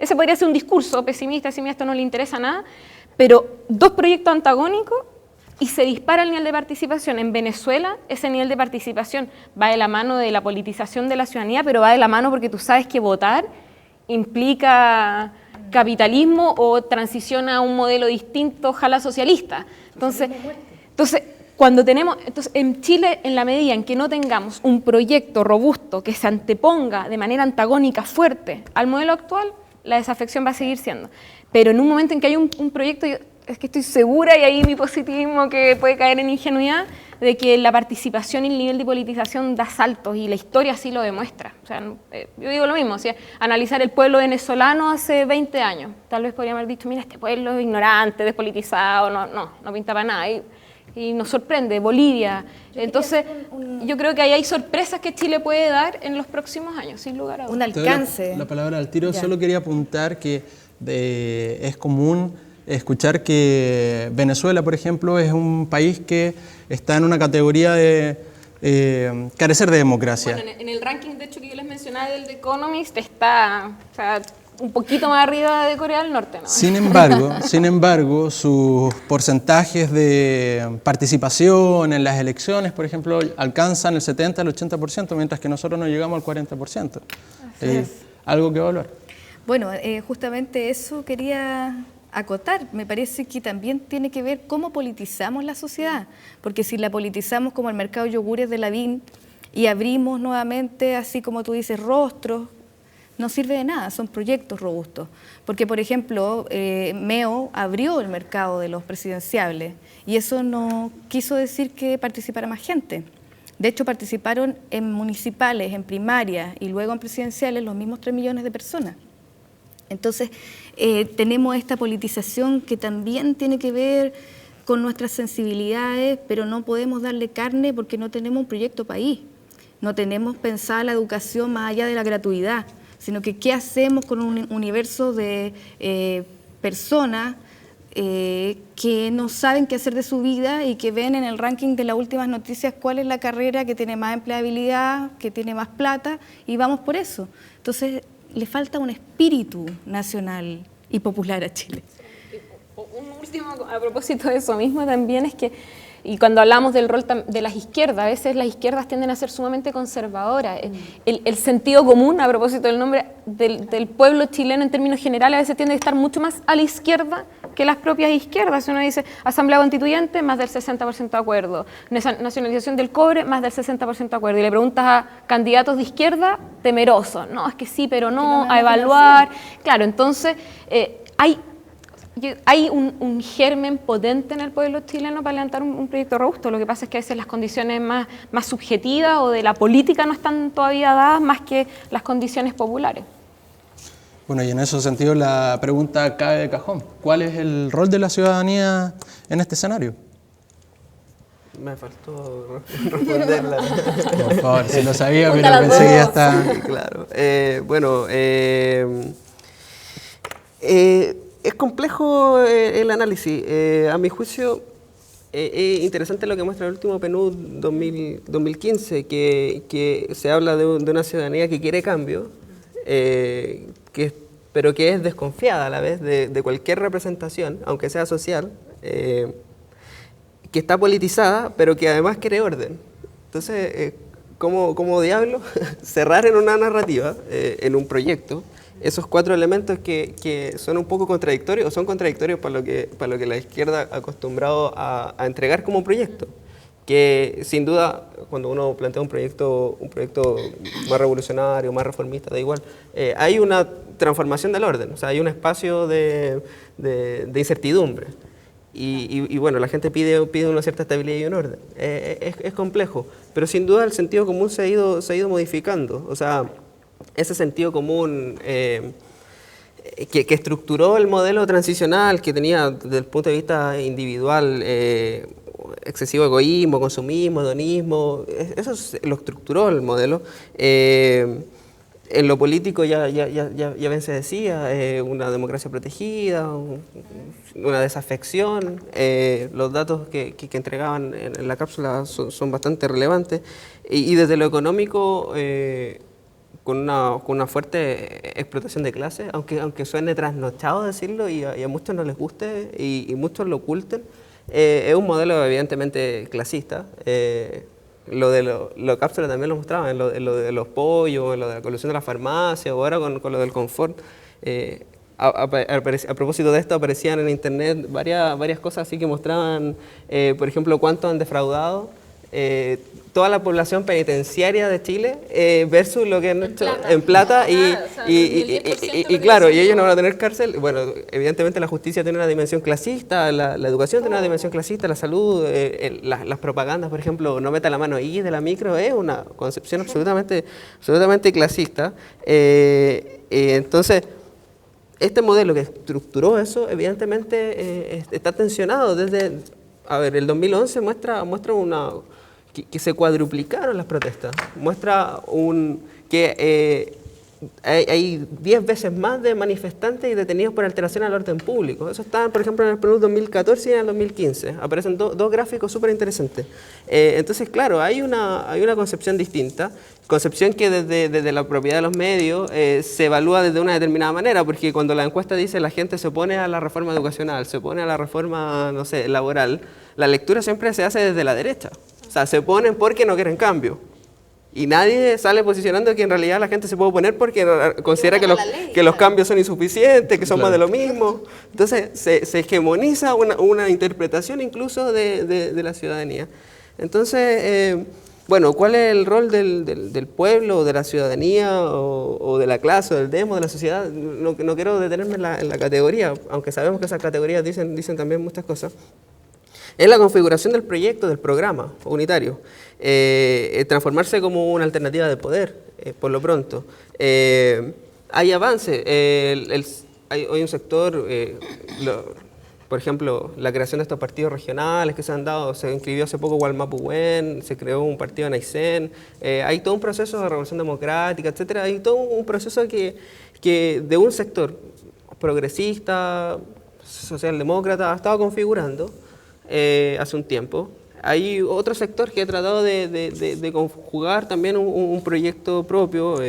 ese podría ser un discurso pesimista, decir, mira, esto no le interesa nada, pero dos proyectos antagónicos y se dispara el nivel de participación. En Venezuela ese nivel de participación va de la mano de la politización de la ciudadanía, pero va de la mano porque tú sabes que votar implica capitalismo o transición a un modelo distinto, ojalá socialista. Entonces cuando tenemos, en Chile, en la medida en que no tengamos un proyecto robusto que se anteponga de manera antagónica fuerte al modelo actual, la desafección va a seguir siendo. Pero en un momento en que hay un proyecto, es que estoy segura, y ahí mi positivismo que puede caer en ingenuidad, de que la participación y el nivel de politización da saltos, y la historia así lo demuestra. O sea, yo digo lo mismo, o sea, analizar el pueblo venezolano hace 20 años, tal vez podríamos haber dicho, mira, este pueblo es ignorante, despolitizado, no pinta para nada, y nos sorprende, Bolivia. Entonces, yo creo que ahí hay sorpresas que Chile puede dar en los próximos años, sin lugar a dudas. Un alcance. La palabra al tiro, solo quería apuntar que es común escuchar que Venezuela, por ejemplo, es un país que está en una categoría de carecer de democracia. Bueno, en el ranking, de hecho, que yo les mencionaba del The Economist, está un poquito más arriba de Corea del Norte, ¿no? Sin embargo, sus porcentajes de participación en las elecciones, por ejemplo, alcanzan el 70 al 80%, mientras que nosotros no llegamos al 40%. Algo que evaluar. Bueno, justamente eso quería acotar. Me parece que también tiene que ver cómo politizamos la sociedad, porque si la politizamos como el mercado de yogures de Lavín y abrimos nuevamente, así como tú dices, rostros, no sirve de nada, son proyectos robustos. Porque, por ejemplo, MEO abrió el mercado de los presidenciables y eso no quiso decir que participara más gente. De hecho, participaron en municipales, en primarias y luego en presidenciales los mismos 3 millones de personas. Entonces, tenemos esta politización que también tiene que ver con nuestras sensibilidades, pero no podemos darle carne porque no tenemos un proyecto país. No tenemos pensada la educación más allá de la gratuidad, sino que qué hacemos con un universo de personas que no saben qué hacer de su vida y que ven en el ranking de las últimas noticias cuál es la carrera que tiene más empleabilidad, que tiene más plata, y vamos por eso. Entonces, le falta un espíritu nacional y popular a Chile. Un último a propósito de eso mismo también es que, y cuando hablamos del rol de las izquierdas, a veces las izquierdas tienden a ser sumamente conservadoras. El sentido común, a propósito del nombre del pueblo chileno en términos generales, a veces tiende a estar mucho más a la izquierda que las propias izquierdas. Uno dice, Asamblea Constituyente, más del 60% de acuerdo. Nacionalización del cobre, más del 60% de acuerdo. Y le preguntas a candidatos de izquierda, temerosos. No, es que sí, pero no, a evaluar. Claro, entonces hay un germen potente en el pueblo chileno para levantar un proyecto robusto. Lo que pasa es que a veces las condiciones más subjetivas o de la política no están todavía dadas más que las condiciones populares. Bueno, y en ese sentido la pregunta cae de cajón. ¿Cuál es el rol de la ciudadanía en este escenario? Me faltó responderla. Por favor, si lo sabía, pero pensé que ya está. Sí, claro. Es complejo el análisis. A mi juicio, es interesante lo que muestra el último PNUD 2015, que se habla de una ciudadanía que quiere cambio, pero que es desconfiada a la vez de cualquier representación, aunque sea social, que está politizada, pero que además quiere orden. Entonces, ¿cómo diablo cerrar en una narrativa, en un proyecto, esos 4 elementos que son un poco contradictorios o son contradictorios para lo que la izquierda ha acostumbrado a entregar como proyecto? Que sin duda, cuando uno plantea un proyecto más revolucionario, más reformista, da igual, hay una transformación del orden, o sea, hay un espacio de incertidumbre. Y bueno, la gente pide una cierta estabilidad y un orden. Es complejo, pero sin duda el sentido común se ha ido modificando. O sea, ese sentido común que estructuró el modelo transicional que tenía desde el punto de vista individual, excesivo egoísmo, consumismo, hedonismo, eso lo estructuró el modelo. En lo político ya bien se decía, una democracia protegida, una desafección. Los datos que entregaban en la cápsula son bastante relevantes. Y desde lo económico, con una fuerte explotación de clases, aunque suene trasnochado decirlo y a muchos no les guste y muchos lo oculten, es un modelo evidentemente clasista. Lo de la cápsula también lo mostraban, lo de los pollos, lo de la colusión de la farmacia, o ahora con lo del confort. A propósito de esto, aparecían en internet varias cosas así que mostraban, por ejemplo, cuánto han defraudado toda la población penitenciaria de Chile versus lo que han hecho en plata y claro, y ellos no van a tener cárcel. Bueno, evidentemente la justicia tiene una dimensión clasista, la educación tiene una dimensión clasista, la salud, las propagandas, por ejemplo, no meta la mano ahí de la micro, es una concepción absolutamente clasista. Entonces, este modelo que estructuró eso, evidentemente está tensionado desde, el 2011 muestra que se cuadruplicaron las protestas, muestra que hay 10 veces más de manifestantes y detenidos por alteración al orden público. Eso está, por ejemplo, en el Perú 2014 y en el 2015. Aparecen dos gráficos súper interesantes. Entonces, claro, hay una concepción distinta, concepción que desde la propiedad de los medios se evalúa desde una determinada manera, porque cuando la encuesta dice la gente se opone a la reforma educacional, se opone a la reforma, no sé, laboral, la lectura siempre se hace desde la derecha. O sea, se oponen porque no quieren cambio. Y nadie sale posicionando que en realidad la gente se puede oponer porque considera que los cambios son insuficientes, que son más de lo mismo. Entonces se hegemoniza una interpretación incluso de la ciudadanía. Entonces, bueno, ¿cuál es el rol del pueblo, o de la ciudadanía, o de la clase, o del demo, de la sociedad? No quiero detenerme en la categoría, aunque sabemos que esas categorías dicen también muchas cosas. Es la configuración del proyecto, del programa unitario, transformarse como una alternativa de poder, por lo pronto. Hay avance, hay un sector, por ejemplo, la creación de estos partidos regionales que se han dado, se inscribió hace poco Gualmapuén, se creó un partido en Aysén, hay todo un proceso de revolución democrática, etcétera. Hay todo un proceso que de un sector progresista, socialdemócrata, ha estado configurando hace un tiempo. Hay otro sector que ha tratado de conjugar también un proyecto propio.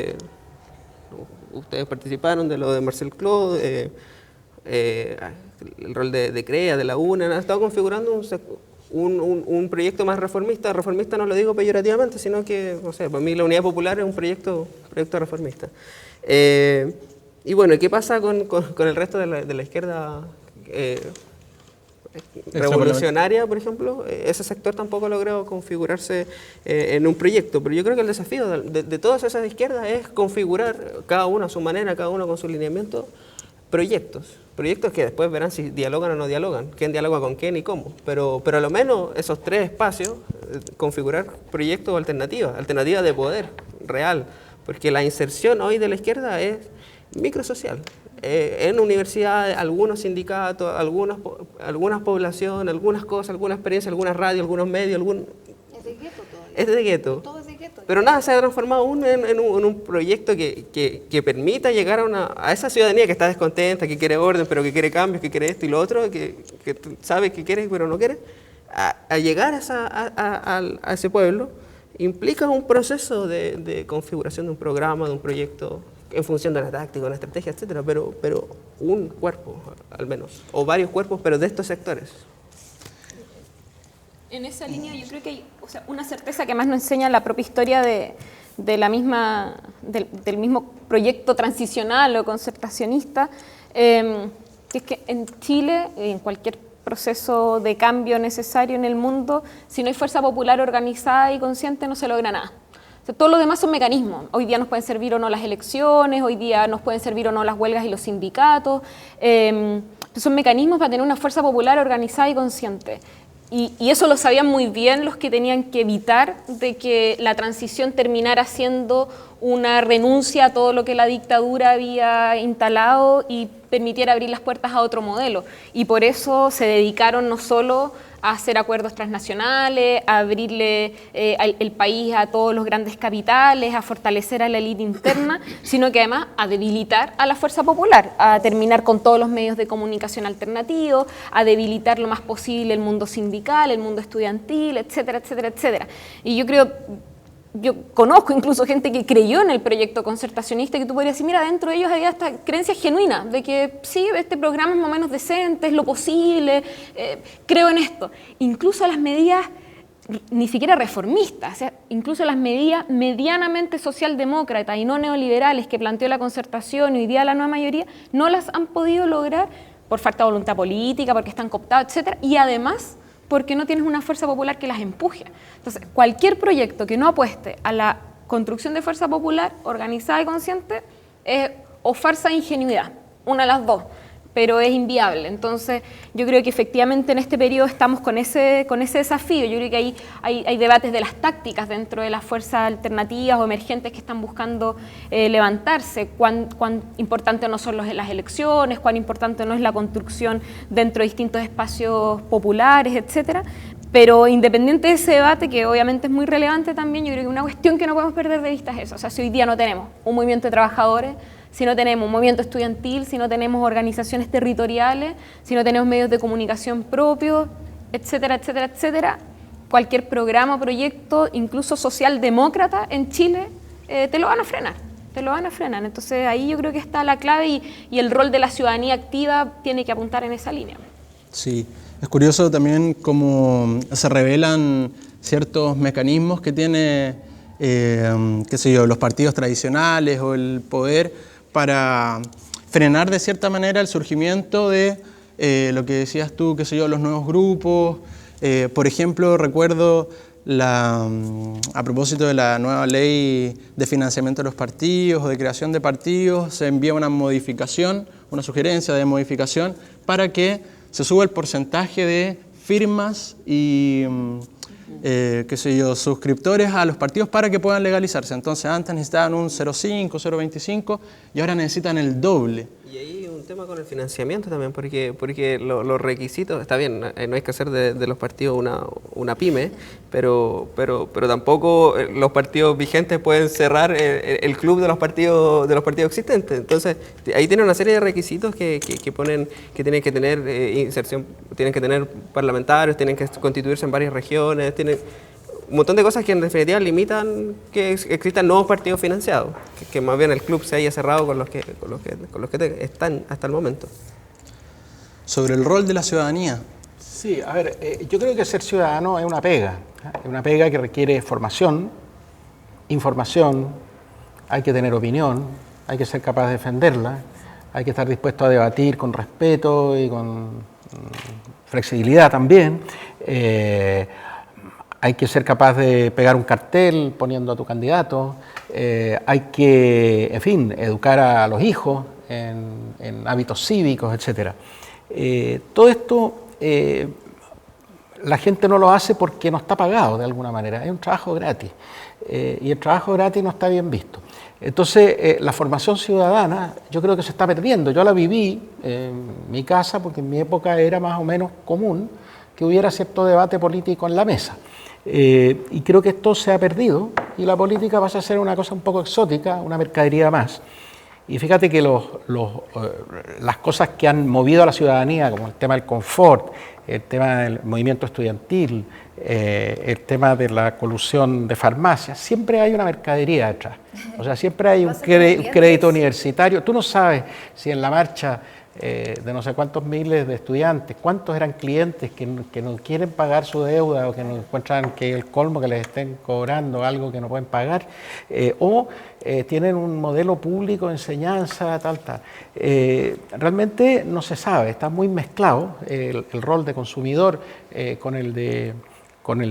Ustedes participaron de lo de Marcel Claude, el rol de CREA, de la UNA, han estado configurando un proyecto más reformista. Reformista no lo digo peyorativamente, sino que, no sé, para mí la Unidad Popular es un proyecto reformista. Y bueno, ¿qué pasa con el resto de la izquierda revolucionaria, por ejemplo? Ese sector tampoco logró configurarse en un proyecto, pero yo creo que el desafío de todas esas izquierdas es configurar, cada uno a su manera, cada uno con su lineamiento, proyectos que después verán si dialogan o no dialogan, quién dialoga con quién y cómo, pero a lo menos esos 3 espacios, configurar proyectos o alternativas de poder real, porque la inserción hoy de la izquierda es microsocial. En universidades, algunos sindicatos, algunas poblaciones, algunas cosas, alguna experiencia, algunas radios, algunos medios, Es de gueto todo. Es de gueto. Todo es de gueto. Pero nada, se ha transformado en un proyecto que permita llegar a esa ciudadanía que está descontenta, que quiere orden, pero que quiere cambios, que quiere esto y lo otro, que sabe que quiere, pero no quiere. A llegar a ese pueblo implica un proceso de configuración de un programa, de un proyecto, en función de una táctica, una estrategia, etcétera, pero un cuerpo, al menos, o varios cuerpos, pero de estos sectores. En esa línea yo creo que hay una certeza que más nos enseña la propia historia del mismo proyecto transicional o concertacionista, que es que en Chile, en cualquier proceso de cambio necesario en el mundo, si no hay fuerza popular organizada y consciente no se logra nada. O sea, todo lo demás son mecanismos. Hoy día nos pueden servir o no las elecciones, hoy día nos pueden servir o no las huelgas y los sindicatos. Son mecanismos para tener una fuerza popular organizada y consciente. Y eso lo sabían muy bien los que tenían que evitar de que la transición terminara siendo una renuncia a todo lo que la dictadura había instalado y permitiera abrir las puertas a otro modelo. Y por eso se dedicaron no solo a hacer acuerdos transnacionales, a abrirle el país a todos los grandes capitales, a fortalecer a la élite interna, sino que además a debilitar a la fuerza popular, a terminar con todos los medios de comunicación alternativos, a debilitar lo más posible el mundo sindical, el mundo estudiantil, etcétera, etcétera, etcétera. Y yo conozco incluso gente que creyó en el proyecto concertacionista, que tú podrías decir, mira, dentro de ellos había esta creencia genuina de que sí, este programa es más o menos decente, es lo posible, creo en esto. Incluso las medidas ni siquiera reformistas, o sea, incluso las medidas medianamente socialdemócratas y no neoliberales que planteó la concertación y hoy día la nueva mayoría, no las han podido lograr por falta de voluntad política, porque están cooptados, etcétera, y además porque no tienes una fuerza popular que las empuje. Entonces, cualquier proyecto que no apueste a la construcción de fuerza popular organizada y consciente es o farsa e ingenuidad, una de las dos, pero es inviable. Entonces, yo creo que efectivamente en este periodo estamos con ese desafío. Yo creo que hay debates de las tácticas dentro de las fuerzas alternativas o emergentes que están buscando levantarse, cuán importante no son las elecciones, cuán importante no es la construcción dentro de distintos espacios populares, etcétera. Pero independiente de ese debate, que obviamente es muy relevante también, yo creo que una cuestión que no podemos perder de vista es eso. O sea, si hoy día no tenemos un movimiento de trabajadores, si no tenemos un movimiento estudiantil, si no tenemos organizaciones territoriales, si no tenemos medios de comunicación propios, etcétera, etcétera, etcétera, cualquier programa o proyecto, incluso socialdemócrata en Chile, te lo van a frenar. Entonces ahí yo creo que está la clave y el rol de la ciudadanía activa tiene que apuntar en esa línea. Sí, es curioso también cómo se revelan ciertos mecanismos que tiene, los partidos tradicionales o el poder para frenar de cierta manera el surgimiento de lo que decías tú, los nuevos grupos. Por ejemplo, recuerdo a propósito de la nueva ley de financiamiento de los partidos o de creación de partidos, se envía una sugerencia de modificación para que se suba el porcentaje de firmas y suscriptores a los partidos para que puedan legalizarse. Entonces antes necesitaban un 0,5, 0,25 y ahora necesitan el doble. Y ahí un tema con el financiamiento también, porque los requisitos, está bien, no hay que hacer de los partidos una pyme, pero tampoco los partidos vigentes pueden cerrar el club de los partidos existentes. Entonces ahí tienen una serie de requisitos que ponen que tienen que tener inserción, tienen que tener parlamentarios, tienen que constituirse en varias regiones, tienen un montón de cosas que en definitiva limitan que existan nuevos partidos financiados, que más bien el club se haya cerrado con los que están hasta el momento. Sobre el rol de la ciudadanía. Sí, a ver, yo creo que ser ciudadano es una pega que requiere formación, información, hay que tener opinión, hay que ser capaz de defenderla, hay que estar dispuesto a debatir con respeto y con flexibilidad también. Hay que ser capaz de pegar un cartel poniendo a tu candidato, hay que, en fin, educar a los hijos en hábitos cívicos, etc. Todo esto la gente no lo hace porque no está pagado de alguna manera, es un trabajo gratis y el trabajo gratis no está bien visto. Entonces, la formación ciudadana yo creo que se está perdiendo. Yo la viví en mi casa porque en mi época era más o menos común que hubiera cierto debate político en la mesa. Y creo que esto se ha perdido y la política pasa a ser una cosa un poco exótica, una mercadería más. Y fíjate que las cosas que han movido a la ciudadanía, como el tema del confort, el tema del movimiento estudiantil, el tema de la colusión de farmacias, siempre hay una mercadería detrás. O sea, siempre hay un crédito universitario. Tú no sabes si en la marcha de no sé cuántos miles de estudiantes, cuántos eran clientes que no quieren pagar su deuda o que no encuentran que el colmo que les estén cobrando algo que no pueden pagar, o tienen un modelo público de enseñanza, tal. Realmente no se sabe, está muy mezclado el rol de consumidor con el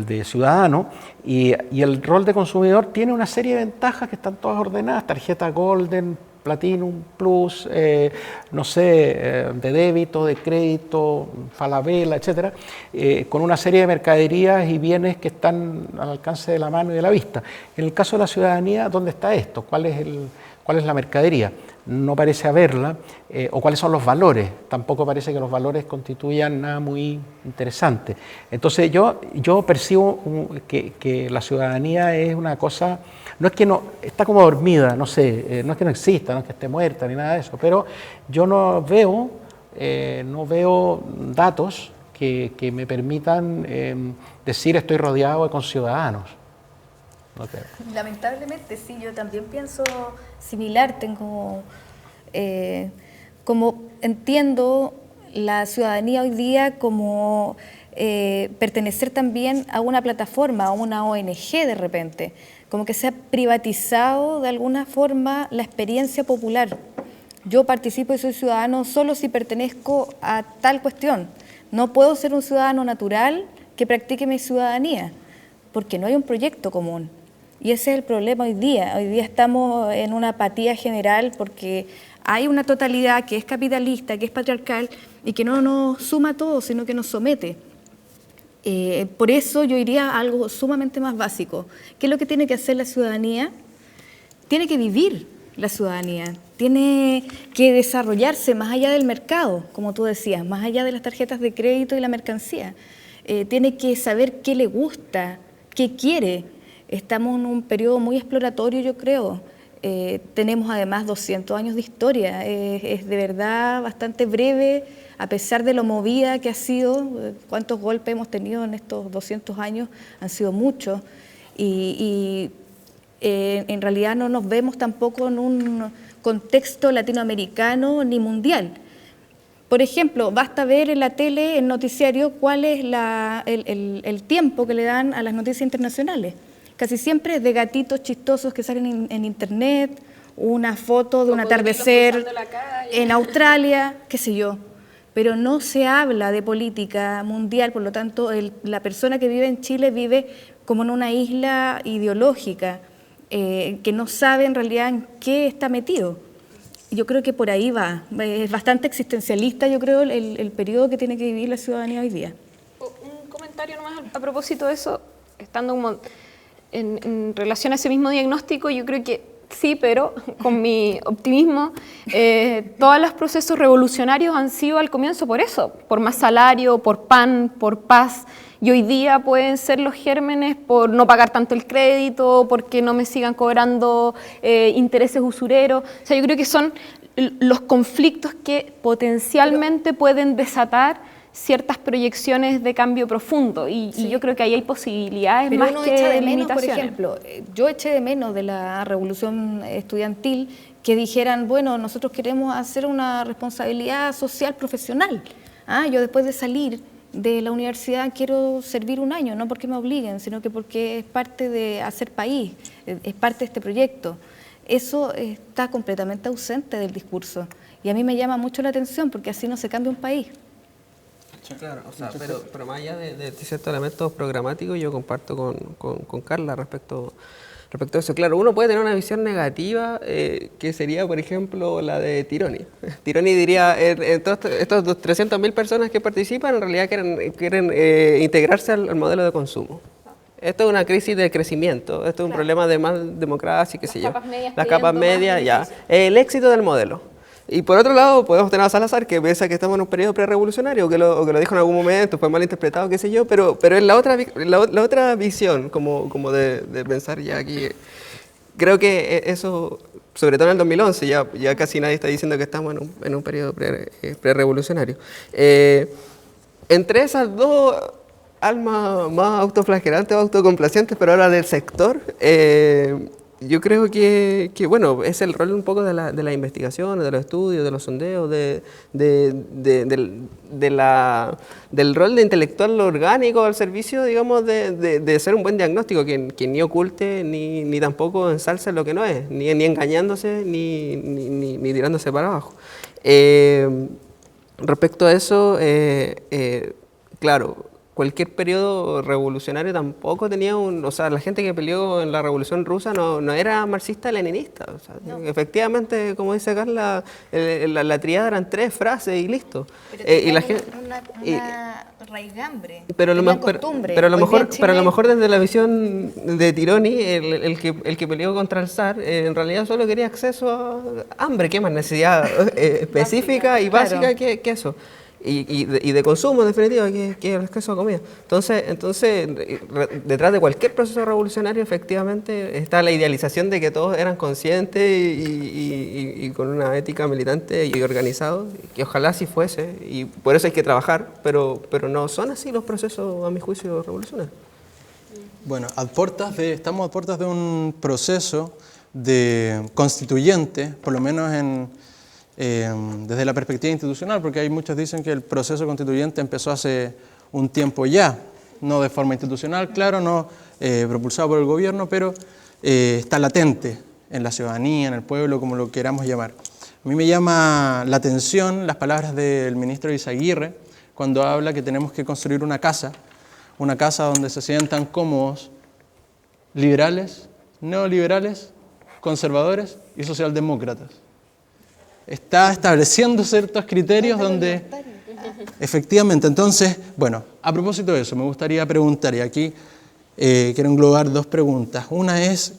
de ciudadano, y el rol de consumidor tiene una serie de ventajas que están todas ordenadas: tarjeta Golden, Platinum, Plus, no sé, de débito, de crédito, Falabella, etcétera, con una serie de mercaderías y bienes que están al alcance de la mano y de la vista. En el caso de la ciudadanía, ¿dónde está esto? ¿Cuál es la mercadería? No parece haberla, o cuáles son los valores. Tampoco parece que los valores constituyan nada muy interesante. Entonces yo percibo que la ciudadanía es una cosa, no es que no, está como dormida, no sé, no es que no exista, no es que esté muerta ni nada de eso, pero yo no veo datos que me permitan decir estoy rodeado de conciudadanos. Okay. Lamentablemente sí, yo también pienso similar, como entiendo la ciudadanía hoy día como pertenecer también a una plataforma, a una ONG de repente, como que se ha privatizado de alguna forma la experiencia popular. Yo participo y soy ciudadano solo si pertenezco a tal cuestión. No puedo ser un ciudadano natural que practique mi ciudadanía, porque no hay un proyecto común. Y ese es el problema hoy día. Hoy día estamos en una apatía general porque hay una totalidad que es capitalista, que es patriarcal y que no nos suma a todos, sino que nos somete. Por eso yo iría a algo sumamente más básico. ¿Qué es lo que tiene que hacer la ciudadanía? Tiene que vivir la ciudadanía, tiene que desarrollarse más allá del mercado, como tú decías, más allá de las tarjetas de crédito y la mercancía. Tiene que saber qué le gusta, qué quiere. Estamos en un periodo muy exploratorio, yo creo. Tenemos además 200 años de historia. Es de verdad bastante breve, a pesar de lo movida que ha sido. Cuántos golpes hemos tenido en estos 200 años, han sido muchos. En realidad no nos vemos tampoco en un contexto latinoamericano ni mundial. Por ejemplo, basta ver en la tele, en noticiario, cuál es el tiempo que le dan a las noticias internacionales. Casi siempre es de gatitos chistosos que salen en internet, una foto de un atardecer en Australia, qué sé yo. Pero no se habla de política mundial, por lo tanto, la persona que vive en Chile vive como en una isla ideológica, que no sabe en realidad en qué está metido. Yo creo que por ahí va. Es bastante existencialista, yo creo, el periodo que tiene que vivir la ciudadanía hoy día. Un comentario nomás a propósito de eso, estando en relación a ese mismo diagnóstico, yo creo que sí, pero con mi optimismo, todos los procesos revolucionarios han sido al comienzo por eso, por más salario, por pan, por paz, y hoy día pueden ser los gérmenes por no pagar tanto el crédito, porque no me sigan cobrando intereses usureros. O sea, yo creo que son los conflictos que potencialmente pueden desatar ciertas proyecciones de cambio profundo y yo creo que ahí hay posibilidades. Pero más que echa de menos, limitaciones. por ejemplo, yo eché de menos de la revolución estudiantil que dijeran, bueno, nosotros queremos hacer una responsabilidad social profesional. Yo después de salir de la universidad quiero servir un año, no porque me obliguen, sino que porque es parte de hacer país, es parte de este proyecto. Eso está completamente ausente del discurso y a mí me llama mucho la atención porque así no se cambia un país. Claro, o sea, pero más allá de ciertos elementos programáticos, yo comparto con Carla respecto a eso. Claro, uno puede tener una visión negativa, que sería, por ejemplo, la de Tironi. Tironi diría, estos 300.000 personas que participan en realidad quieren integrarse al modelo de consumo. Esto es una crisis de crecimiento, esto es un problema de más democracia, qué sé yo. Las capas medias, ya. El éxito del modelo. Y por otro lado, podemos tener a Salazar, que piensa que estamos en un periodo prerevolucionario, o que lo dijo en algún momento, fue mal interpretado, qué sé yo, pero es la otra visión, como de pensar ya aquí. Creo que eso, sobre todo en el 2011, ya casi nadie está diciendo que estamos en un periodo prerevolucionario. Entre esas dos almas más autoflagelantes o autocomplacientes, pero ahora del sector, Yo creo que, bueno, es el rol un poco de la investigación, de los estudios, de los sondeos, del rol de intelectual orgánico al servicio, digamos, de ser un buen diagnóstico, que ni oculte ni tampoco ensalce lo que no es, ni engañándose ni tirándose para abajo. Respecto a eso, claro, cualquier periodo revolucionario tampoco tenía o sea, la gente que peleó en la Revolución Rusa no era marxista-leninista. O sea, no. Efectivamente, como dice Carla, la tríada eran 3 frases y listo. Pero y la gente, una raigambre, pero a lo mejor desde la visión de Tironi, el que peleó contra el zar, en realidad solo quería acceso a hambre, ¿qué más necesidad específica y básica que eso? Y de consumo, en definitiva, que el acceso a comida. Entonces, detrás de cualquier proceso revolucionario, efectivamente, está la idealización de que todos eran conscientes y con una ética militante y organizado, que ojalá así fuese, y por eso hay que trabajar, pero no son así los procesos, a mi juicio, revolucionarios. Bueno, estamos a puertas de un proceso constituyente, por lo menos desde la perspectiva institucional, porque hay muchos dicen que el proceso constituyente empezó hace un tiempo ya, no de forma institucional, claro, no propulsado por el gobierno, pero está latente en la ciudadanía, en el pueblo, como lo queramos llamar. A mí me llama la atención las palabras del ministro Izaguirre cuando habla que tenemos que construir una casa donde se sientan cómodos liberales, neoliberales, conservadores y socialdemócratas. Está estableciendo ciertos criterios donde, efectivamente, entonces, bueno, a propósito de eso, me gustaría preguntar, y aquí quiero englobar 2 preguntas. Una es,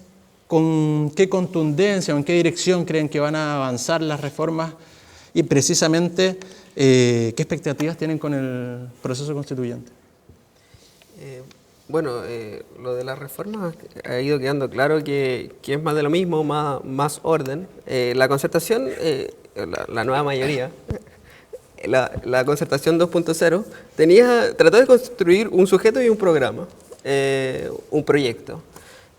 ¿con qué contundencia o en qué dirección creen que van a avanzar las reformas? Y precisamente, ¿qué expectativas tienen con el proceso constituyente? Bueno, lo de las reformas ha ido quedando claro que es más de lo mismo, más orden. La concertación, la nueva mayoría, la concertación 2.0, trató de construir un sujeto y un programa, un proyecto.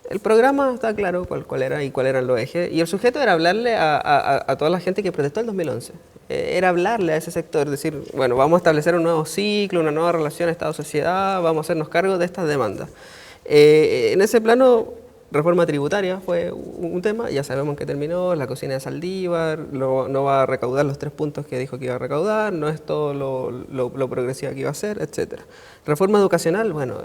El programa está claro cuál era y cuáles eran los ejes, y el sujeto era hablarle a toda la gente que protestó en 2011. Era hablarle a ese sector, decir, bueno, vamos a establecer un nuevo ciclo, una nueva relación Estado-sociedad, vamos a hacernos cargo de estas demandas. En ese plano, reforma tributaria fue un tema, ya sabemos que terminó, la cocina de Saldívar, no va a recaudar los 3 puntos que dijo que iba a recaudar, no es todo lo progresiva que iba a ser, etc. Reforma educacional, bueno,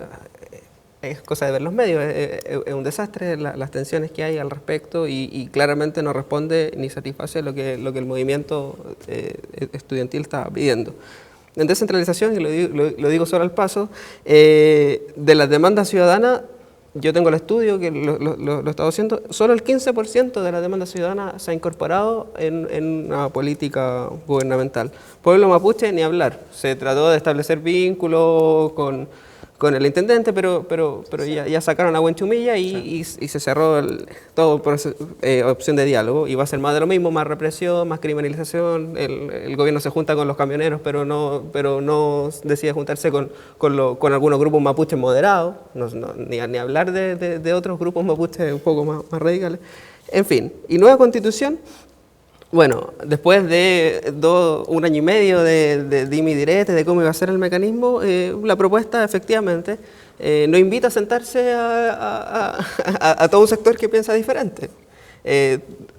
es cosa de ver los medios, es un desastre las tensiones que hay al respecto y claramente no responde ni satisface lo que el movimiento estudiantil está pidiendo. En descentralización, y lo digo solo al paso, de las demandas ciudadanas, yo tengo el estudio que lo he estado haciendo, solo el 15% de la demanda ciudadana se ha incorporado en una política gubernamental. Pueblo mapuche, ni hablar, se trató de establecer vínculos con el intendente, pero ya sacaron a Huenchumilla y se cerró todo por opción de diálogo, y va a ser más de lo mismo, más represión, más criminalización. El gobierno se junta con los camioneros, pero no decide juntarse con algunos grupos mapuches moderados, ni hablar de otros grupos mapuches un poco más radicales. En fin, y nueva constitución. Bueno, después de un año y medio de dime y direte, de cómo iba a ser el mecanismo, la propuesta efectivamente nos invita a sentarse a todo un sector que piensa diferente.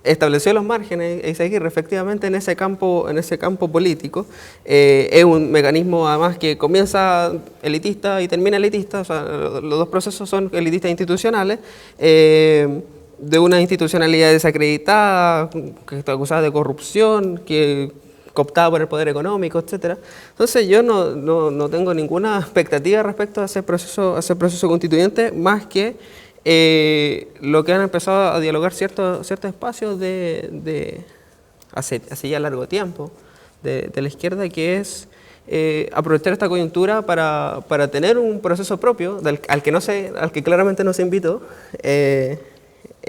Estableció los márgenes y seguir efectivamente en ese campo político. Es un mecanismo además que comienza elitista y termina elitista, o sea, los 2 procesos son elitistas institucionales. De una institucionalidad desacreditada, que está acusada de corrupción, cooptada por el poder económico, etc. Entonces yo no tengo ninguna expectativa respecto a ese proceso constituyente, más que lo que han empezado a dialogar ciertos espacios hace ya largo tiempo de la izquierda, que es aprovechar esta coyuntura para tener un proceso propio al que claramente no se invitó,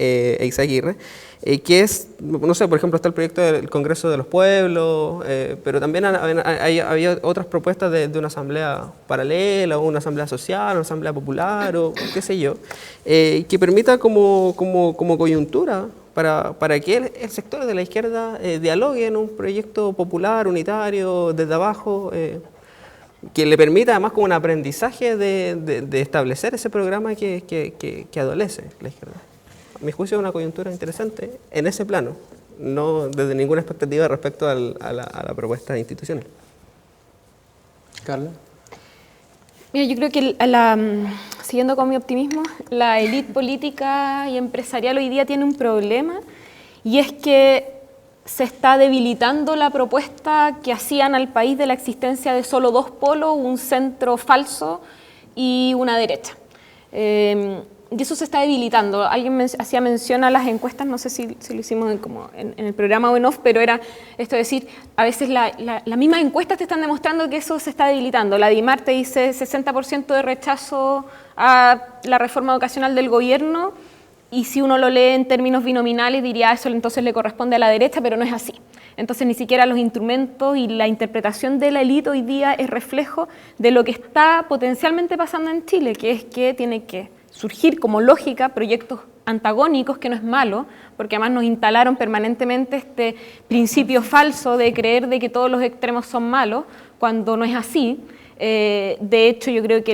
Izaguirre, que es, no sé, por ejemplo, está el proyecto del Congreso de los Pueblos, pero también había otras propuestas de una asamblea paralela, o una asamblea social, una asamblea popular, o qué sé yo, que permita como coyuntura para que el sector de la izquierda dialogue en un proyecto popular, unitario, desde abajo, que le permita además como un aprendizaje de establecer ese programa que adolece la izquierda. A mi juicio es una coyuntura interesante en ese plano, no desde ninguna expectativa respecto a la propuesta institucional. Carla. Mira, yo creo que siguiendo con mi optimismo, la élite política y empresarial hoy día tiene un problema, y es que se está debilitando la propuesta que hacían al país de la existencia de solo dos polos, un centro falso y una derecha. Y eso se está debilitando. Alguien hacía mención a las encuestas, no sé si lo hicimos en el programa o en off, pero era esto de decir, a veces las mismas encuestas te están demostrando que eso se está debilitando. La DIMAR te dice 60% de rechazo a la reforma educacional del gobierno, y si uno lo lee en términos binominales diría eso entonces le corresponde a la derecha, pero no es así. Entonces ni siquiera los instrumentos y la interpretación de la élite hoy día es reflejo de lo que está potencialmente pasando en Chile, que es que tiene que surgir como lógica proyectos antagónicos, que no es malo, porque además nos instalaron permanentemente este principio falso de creer de que todos los extremos son malos, cuando no es así. De hecho, yo creo que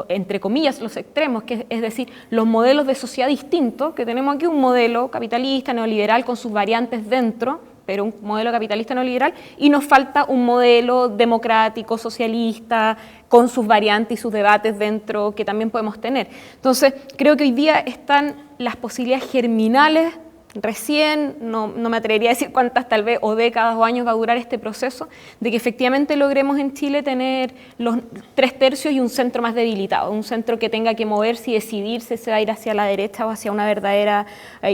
entre comillas, los extremos, que es decir, los modelos de sociedad distintos, que tenemos aquí un modelo capitalista, neoliberal, con sus variantes dentro, pero un modelo capitalista neoliberal, y nos falta un modelo democrático, socialista, con sus variantes y sus debates dentro, que también podemos tener. Entonces, creo que hoy día están las posibilidades germinales, recién, no me atrevería a decir cuántas tal vez o décadas o años va a durar este proceso, de que efectivamente logremos en Chile tener los 3/3 y un centro más debilitado, un centro que tenga que moverse y decidirse si va a ir hacia la derecha o hacia una verdadera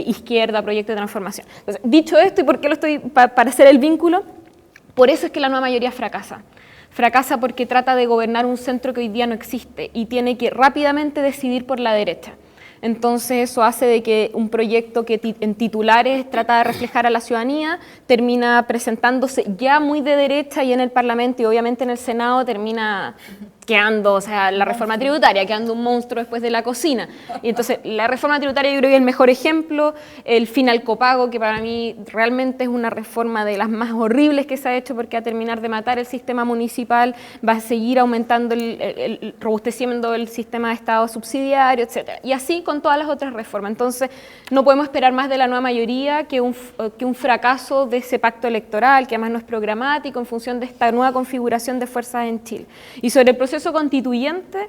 izquierda, proyecto de transformación. Entonces, dicho esto, ¿y por qué lo estoy para hacer el vínculo? Por eso es que la nueva mayoría fracasa. Fracasa porque trata de gobernar un centro que hoy día no existe y tiene que rápidamente decidir por la derecha. Entonces eso hace de que un proyecto que en titulares trata de reflejar a la ciudadanía termina presentándose ya muy de derecha, y en el Parlamento y obviamente en el Senado termina quedando, o sea, la reforma tributaria, quedando un monstruo después de la cocina. Y entonces la reforma tributaria yo creo que es el mejor ejemplo, el fin al copago, que para mí realmente es una reforma de las más horribles que se ha hecho, porque va a terminar de matar el sistema municipal, va a seguir aumentando robusteciendo el sistema de Estado subsidiario, etc. Y así con todas las otras reformas. Entonces no podemos esperar más de la nueva mayoría que un fracaso de ese pacto electoral, que además no es programático en función de esta nueva configuración de fuerzas en Chile. Y sobre el proceso constituyente,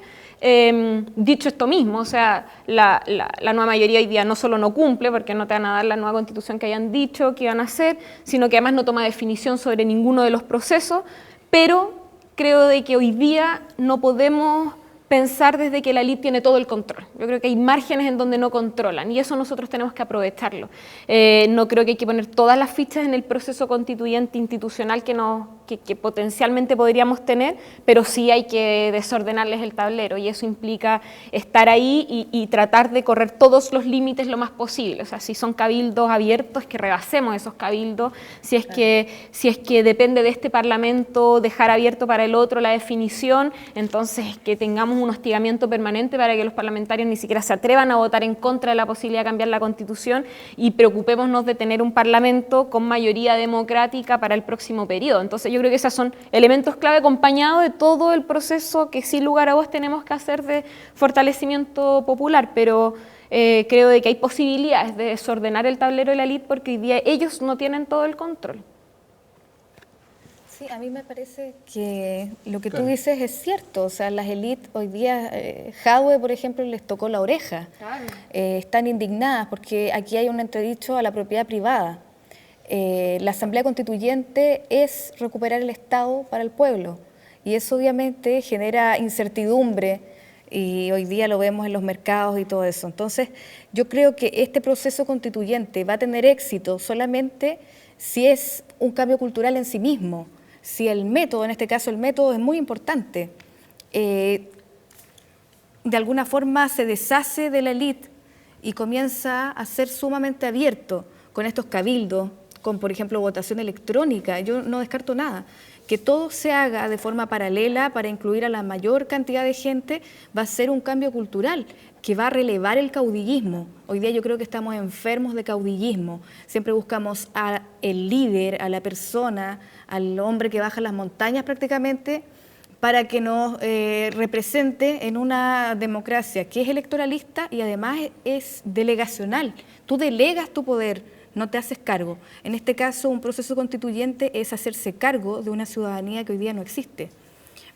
dicho esto mismo, o sea, la nueva mayoría hoy día no solo no cumple, porque no te van a dar la nueva constitución que hayan dicho que iban a hacer, sino que además no toma definición sobre ninguno de los procesos, pero creo de que hoy día no podemos pensar desde que la élite tiene todo el control. Yo creo que hay márgenes en donde no controlan, y eso nosotros tenemos que aprovecharlo. No creo que hay que poner todas las fichas en el proceso constituyente institucional que potencialmente podríamos tener, pero sí hay que desordenarles el tablero, y eso implica estar ahí y tratar de correr todos los límites lo más posible. O sea, si son cabildos abiertos, que rebasemos esos cabildos. Si es que depende de este Parlamento dejar abierto para el otro la definición, entonces que tengamos un hostigamiento permanente para que los parlamentarios ni siquiera se atrevan a votar en contra de la posibilidad de cambiar la Constitución, y preocupémonos de tener un Parlamento con mayoría democrática para el próximo periodo. Entonces yo creo que esos son elementos clave, acompañados de todo el proceso que sin lugar a dudas tenemos que hacer de fortalecimiento popular, pero creo de que hay posibilidades de desordenar el tablero de la élite, porque hoy día ellos no tienen todo el control. Sí, a mí me parece que lo que tú dices es cierto. O sea, las élites hoy día, Jadwe, por ejemplo, les tocó la oreja. Claro. Están indignadas porque aquí hay un entredicho a la propiedad privada. La Asamblea Constituyente es recuperar el Estado para el pueblo, y eso obviamente genera incertidumbre, y hoy día lo vemos en los mercados y todo eso. Entonces, yo creo que este proceso constituyente va a tener éxito solamente si es un cambio cultural en sí mismo. Si el método, en este caso el método es muy importante, de alguna forma se deshace de la élite y comienza a ser sumamente abierto, con estos cabildos, con por ejemplo votación electrónica, yo no descarto nada. Que todo se haga de forma paralela para incluir a la mayor cantidad de gente va a ser un cambio cultural que va a relevar el caudillismo. Hoy día yo creo que estamos enfermos de caudillismo. Siempre buscamos al líder, a la persona, al hombre que baja las montañas prácticamente, para que nos represente en una democracia que es electoralista y además es delegacional. Tú delegas tu poder, no te haces cargo. En este caso, un proceso constituyente es hacerse cargo de una ciudadanía que hoy día no existe.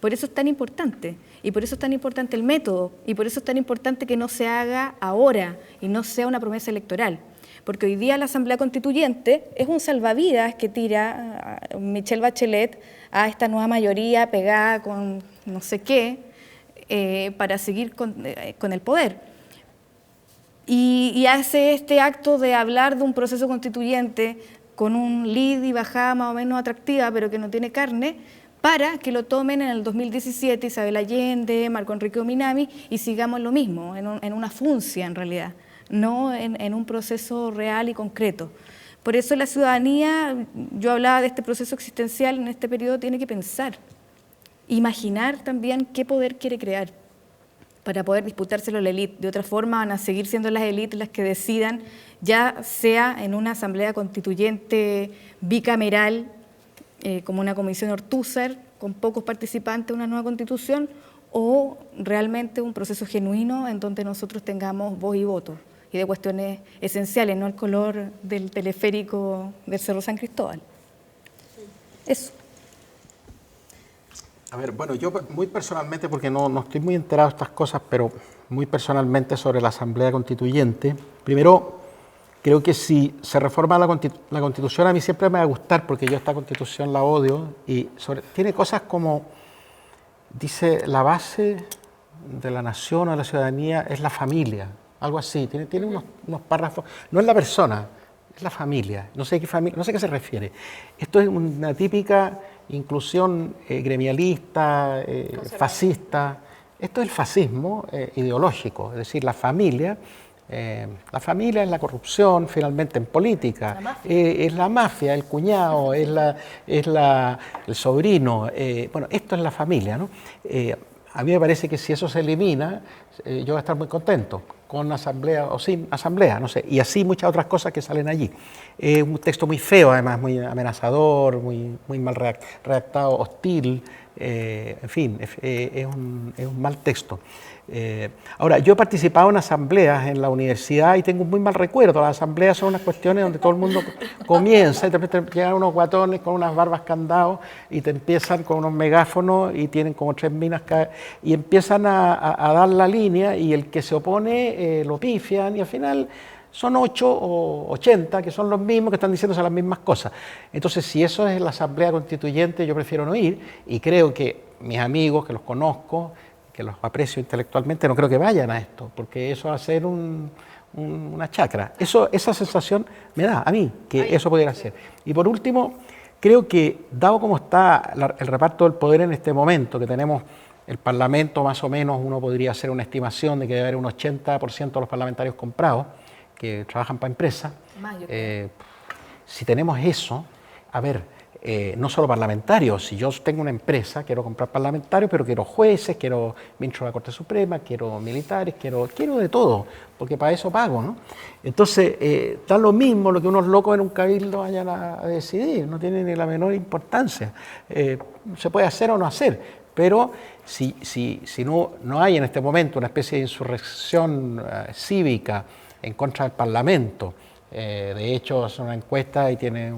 Por eso es tan importante, y por eso es tan importante el método, y por eso es tan importante que no se haga ahora y no sea una promesa electoral. Porque hoy día la Asamblea Constituyente es un salvavidas que tira a Michelle Bachelet a esta nueva mayoría pegada con no sé qué para seguir con el poder. Y hace este acto de hablar de un proceso constituyente con un lead y bajada más o menos atractiva, pero que no tiene carne, para que lo tomen en el 2017 Isabel Allende, Marco Enrique Ominami, y sigamos lo mismo, en una funcia en realidad, no en un proceso real y concreto. Por eso la ciudadanía, yo hablaba de este proceso existencial en este periodo, tiene que pensar, imaginar también qué poder quiere crear, para poder disputárselo a la élite. De otra forma van a seguir siendo las élites las que decidan, ya sea en una asamblea constituyente bicameral, como una comisión Ortúzar, con pocos participantes, una nueva constitución, o realmente un proceso genuino en donde nosotros tengamos voz y voto, y de cuestiones esenciales, no el color del teleférico del Cerro San Cristóbal. Eso. A ver, bueno, yo muy personalmente, porque no estoy muy enterado de estas cosas, pero muy personalmente sobre la Asamblea Constituyente, primero, creo que si se reforma la Constitución, a mí siempre me va a gustar, porque yo esta Constitución la odio, y tiene cosas como, dice, la base de la nación o de la ciudadanía es la familia, algo así, tiene unos párrafos, no es la persona, es la familia, no sé a qué se refiere. Esto es una típica inclusión gremialista, fascista. Esto es el fascismo ideológico, es decir, la familia es la corrupción finalmente en política, es la mafia, el cuñado, es el sobrino, bueno, esto es la familia, ¿no? A mí me parece que si eso se elimina, yo voy a estar muy contento, con asamblea o sin asamblea, no sé, y así muchas otras cosas que salen allí. Es un texto muy feo, además, muy amenazador, muy mal redactado, hostil, en fin, es un mal texto. Ahora, yo he participado en asambleas en la universidad y tengo un muy mal recuerdo. Las asambleas son unas cuestiones donde todo el mundo comienza y de repente llegan unos guatones con unas barbas candados y te empiezan con unos megáfonos y tienen como 3 minas y empiezan a dar la línea, y el que se opone lo pifian, y al final son 8 o 80 que son los mismos que están diciéndose las mismas cosas. Entonces, si eso es la Asamblea Constituyente, yo prefiero no ir, y creo que mis amigos, que los conozco, que los aprecio intelectualmente, no creo que vayan a esto, porque eso va a ser una chacra. Esa sensación me da a mí, que eso pudiera ser. Y por último, creo que, dado como está el reparto del poder en este momento, que tenemos el Parlamento, más o menos, uno podría hacer una estimación de que debe haber un 80% de los parlamentarios comprados, que trabajan para empresas. Si tenemos eso, a ver, no solo parlamentarios, si yo tengo una empresa, quiero comprar parlamentarios, pero quiero jueces, quiero ministros de la Corte Suprema, quiero militares, quiero de todo, porque para eso pago, ¿no? Entonces, da lo mismo lo que unos locos en un cabildo vayan a decidir, no tiene ni la menor importancia. Se puede hacer o no hacer, pero si no hay en este momento una especie de insurrección cívica en contra del Parlamento, de hecho es una encuesta y tiene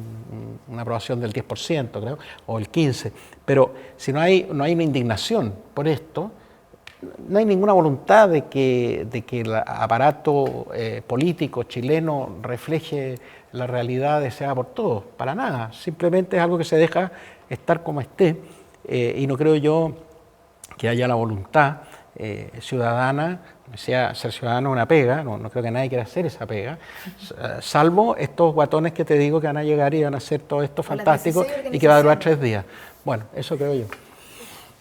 una aprobación del 10%, creo, o el 15%, pero si no hay una indignación por esto, no hay ninguna voluntad de que el aparato político chileno refleje la realidad deseada por todos, para nada, simplemente es algo que se deja estar como esté, y no creo yo que haya la voluntad ciudadana. Sea ser ciudadano una pega, no creo que nadie quiera hacer esa pega, salvo estos guatones que te digo que van a llegar y van a hacer todo esto fantástico y que va a durar 3 días. Bueno, eso creo yo.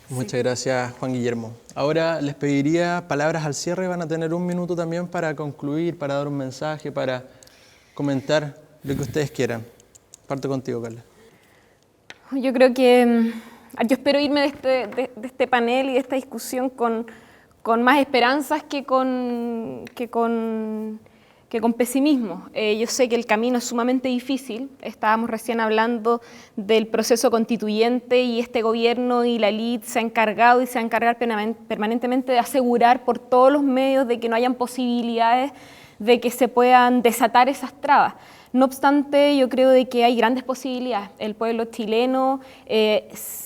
Muchas gracias, Juan Guillermo. Ahora les pediría palabras al cierre, van a tener 1 minuto también para concluir, para dar un mensaje, para comentar lo que ustedes quieran. Parto contigo, Carla. Yo creo que yo espero irme de este panel y de esta discusión con más esperanzas que con pesimismo. Yo sé que el camino es sumamente difícil. Estábamos recién hablando del proceso constituyente y este gobierno y la élite se ha encargado y se va a encargar permanentemente de asegurar por todos los medios de que no hayan posibilidades de que se puedan desatar esas trabas. No obstante, yo creo de que hay grandes posibilidades. El pueblo chileno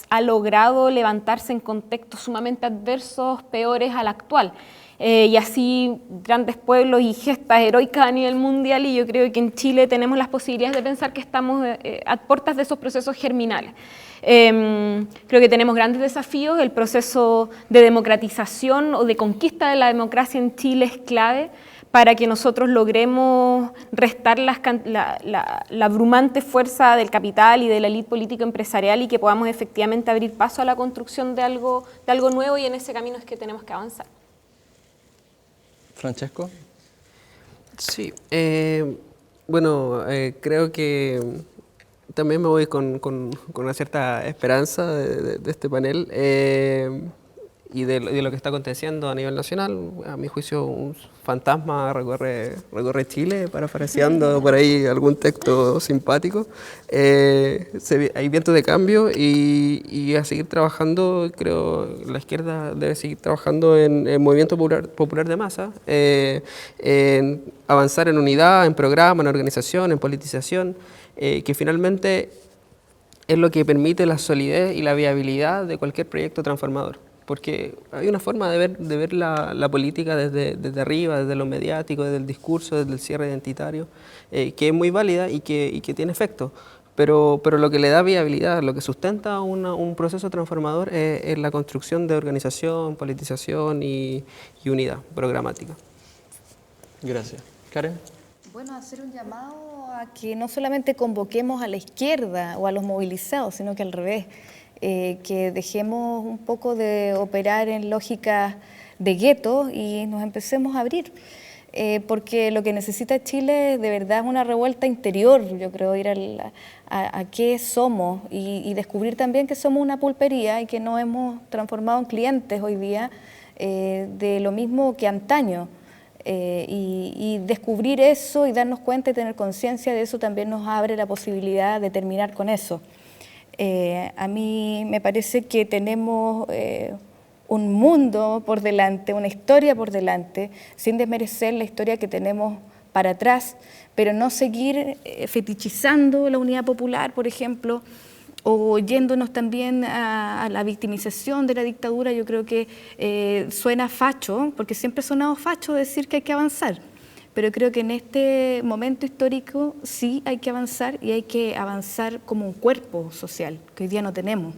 ha logrado levantarse en contextos sumamente adversos, peores al actual. Y así grandes pueblos y gestas heroicas a nivel mundial, y yo creo que en Chile tenemos las posibilidades de pensar que estamos a puertas de esos procesos germinales. Creo que tenemos grandes desafíos. El proceso de democratización o de conquista de la democracia en Chile es clave para que nosotros logremos restar la abrumante fuerza del capital y de la élite político-empresarial y que podamos efectivamente abrir paso a la construcción de algo nuevo, y en ese camino es que tenemos que avanzar. Francesco. Sí, bueno, creo que también me voy con una cierta esperanza de este panel y de lo que está aconteciendo a nivel nacional. A mi juicio, un fantasma recorre Chile, parafraseando por ahí algún texto simpático. Hay vientos de cambio y a seguir trabajando. Creo la izquierda debe seguir trabajando en movimiento popular de masa, en avanzar en unidad, en programa, en organización, en politización, que finalmente es lo que permite la solidez y la viabilidad de cualquier proyecto transformador. Porque hay una forma de ver la política desde arriba, desde lo mediático, desde el discurso, desde el cierre identitario, que es muy válida y que tiene efecto. Pero lo que le da viabilidad, lo que sustenta un proceso transformador es la construcción de organización, politización y unidad programática. Gracias. Karen. Bueno, hacer un llamado a que no solamente convoquemos a la izquierda o a los movilizados, sino que al revés. Que dejemos un poco de operar en lógicas de gueto y nos empecemos a abrir, porque lo que necesita Chile de verdad es una revuelta interior. Yo creo ir a qué somos y descubrir también que somos una pulpería y que nos hemos transformado en clientes hoy día de lo mismo que antaño. Y descubrir eso y darnos cuenta y tener conciencia de eso también nos abre la posibilidad de terminar con eso. A mí me parece que tenemos un mundo por delante, una historia por delante, sin desmerecer la historia que tenemos para atrás, pero no seguir fetichizando la unidad popular, por ejemplo, o yéndonos también a la victimización de la dictadura. Yo creo que suena facho, porque siempre ha sonado facho decir que hay que avanzar. Pero creo que en este momento histórico sí hay que avanzar, y hay que avanzar como un cuerpo social, que hoy día no tenemos.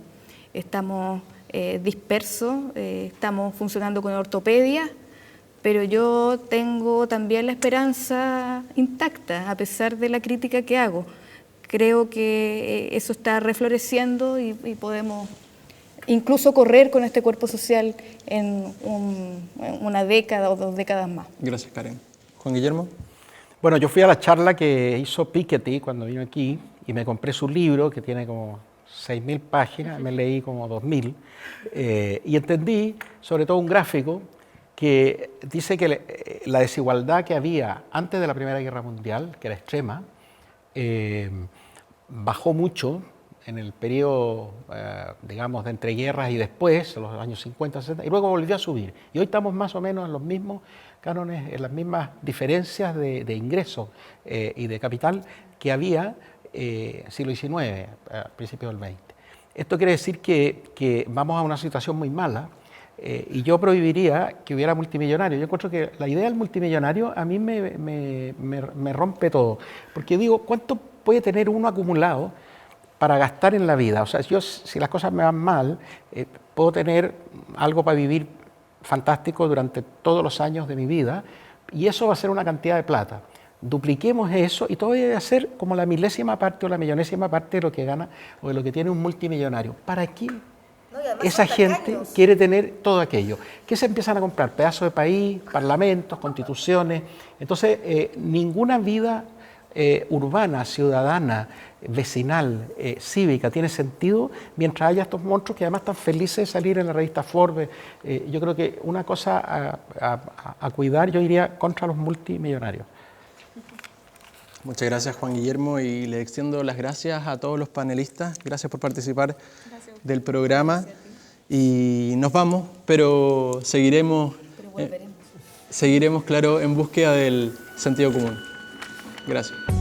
Estamos dispersos, estamos funcionando con ortopedia, pero yo tengo también la esperanza intacta, a pesar de la crítica que hago. Creo que eso está refloreciendo y podemos incluso correr con este cuerpo social en una década o 2 décadas más. Gracias, Karen. Juan Guillermo. Bueno, yo fui a la charla que hizo Piketty cuando vino aquí y me compré su libro, que tiene como 6.000 páginas, me leí como 2.000, y entendí, sobre todo un gráfico, que dice que la desigualdad que había antes de la Primera Guerra Mundial, que era extrema, bajó mucho en el periodo, digamos, de entreguerras y después, en los años 50, 60, y luego volvió a subir. Y hoy estamos más o menos en los mismos cánones, en las mismas diferencias de ingresos y de capital que había siglo XIX, a principios del XX. Esto quiere decir que vamos a una situación muy mala, y yo prohibiría que hubiera multimillonarios. Yo encuentro que la idea del multimillonario a mí me rompe todo, porque digo, ¿cuánto puede tener uno acumulado para gastar en la vida? O sea, yo, si las cosas me van mal, puedo tener algo para vivir fantástico durante todos los años de mi vida, y eso va a ser una cantidad de plata. Dupliquemos eso y todo debe ser como la milésima parte o la millonésima parte de lo que gana o de lo que tiene un multimillonario. ¿Para qué esa gente quiere tener todo aquello? ¿Qué se empiezan a comprar? Pedazos de país, parlamentos, constituciones. Entonces, ninguna vida urbana, ciudadana, vecinal, cívica, tiene sentido mientras haya estos monstruos que además están felices de salir en la revista Forbes. Yo creo que una cosa a cuidar, yo iría contra los multimillonarios. Muchas gracias, Juan Guillermo, y le extiendo las gracias a todos los panelistas. Gracias por participar del programa. Y nos vamos, pero seguiremos, claro, en búsqueda del sentido común. Gracias.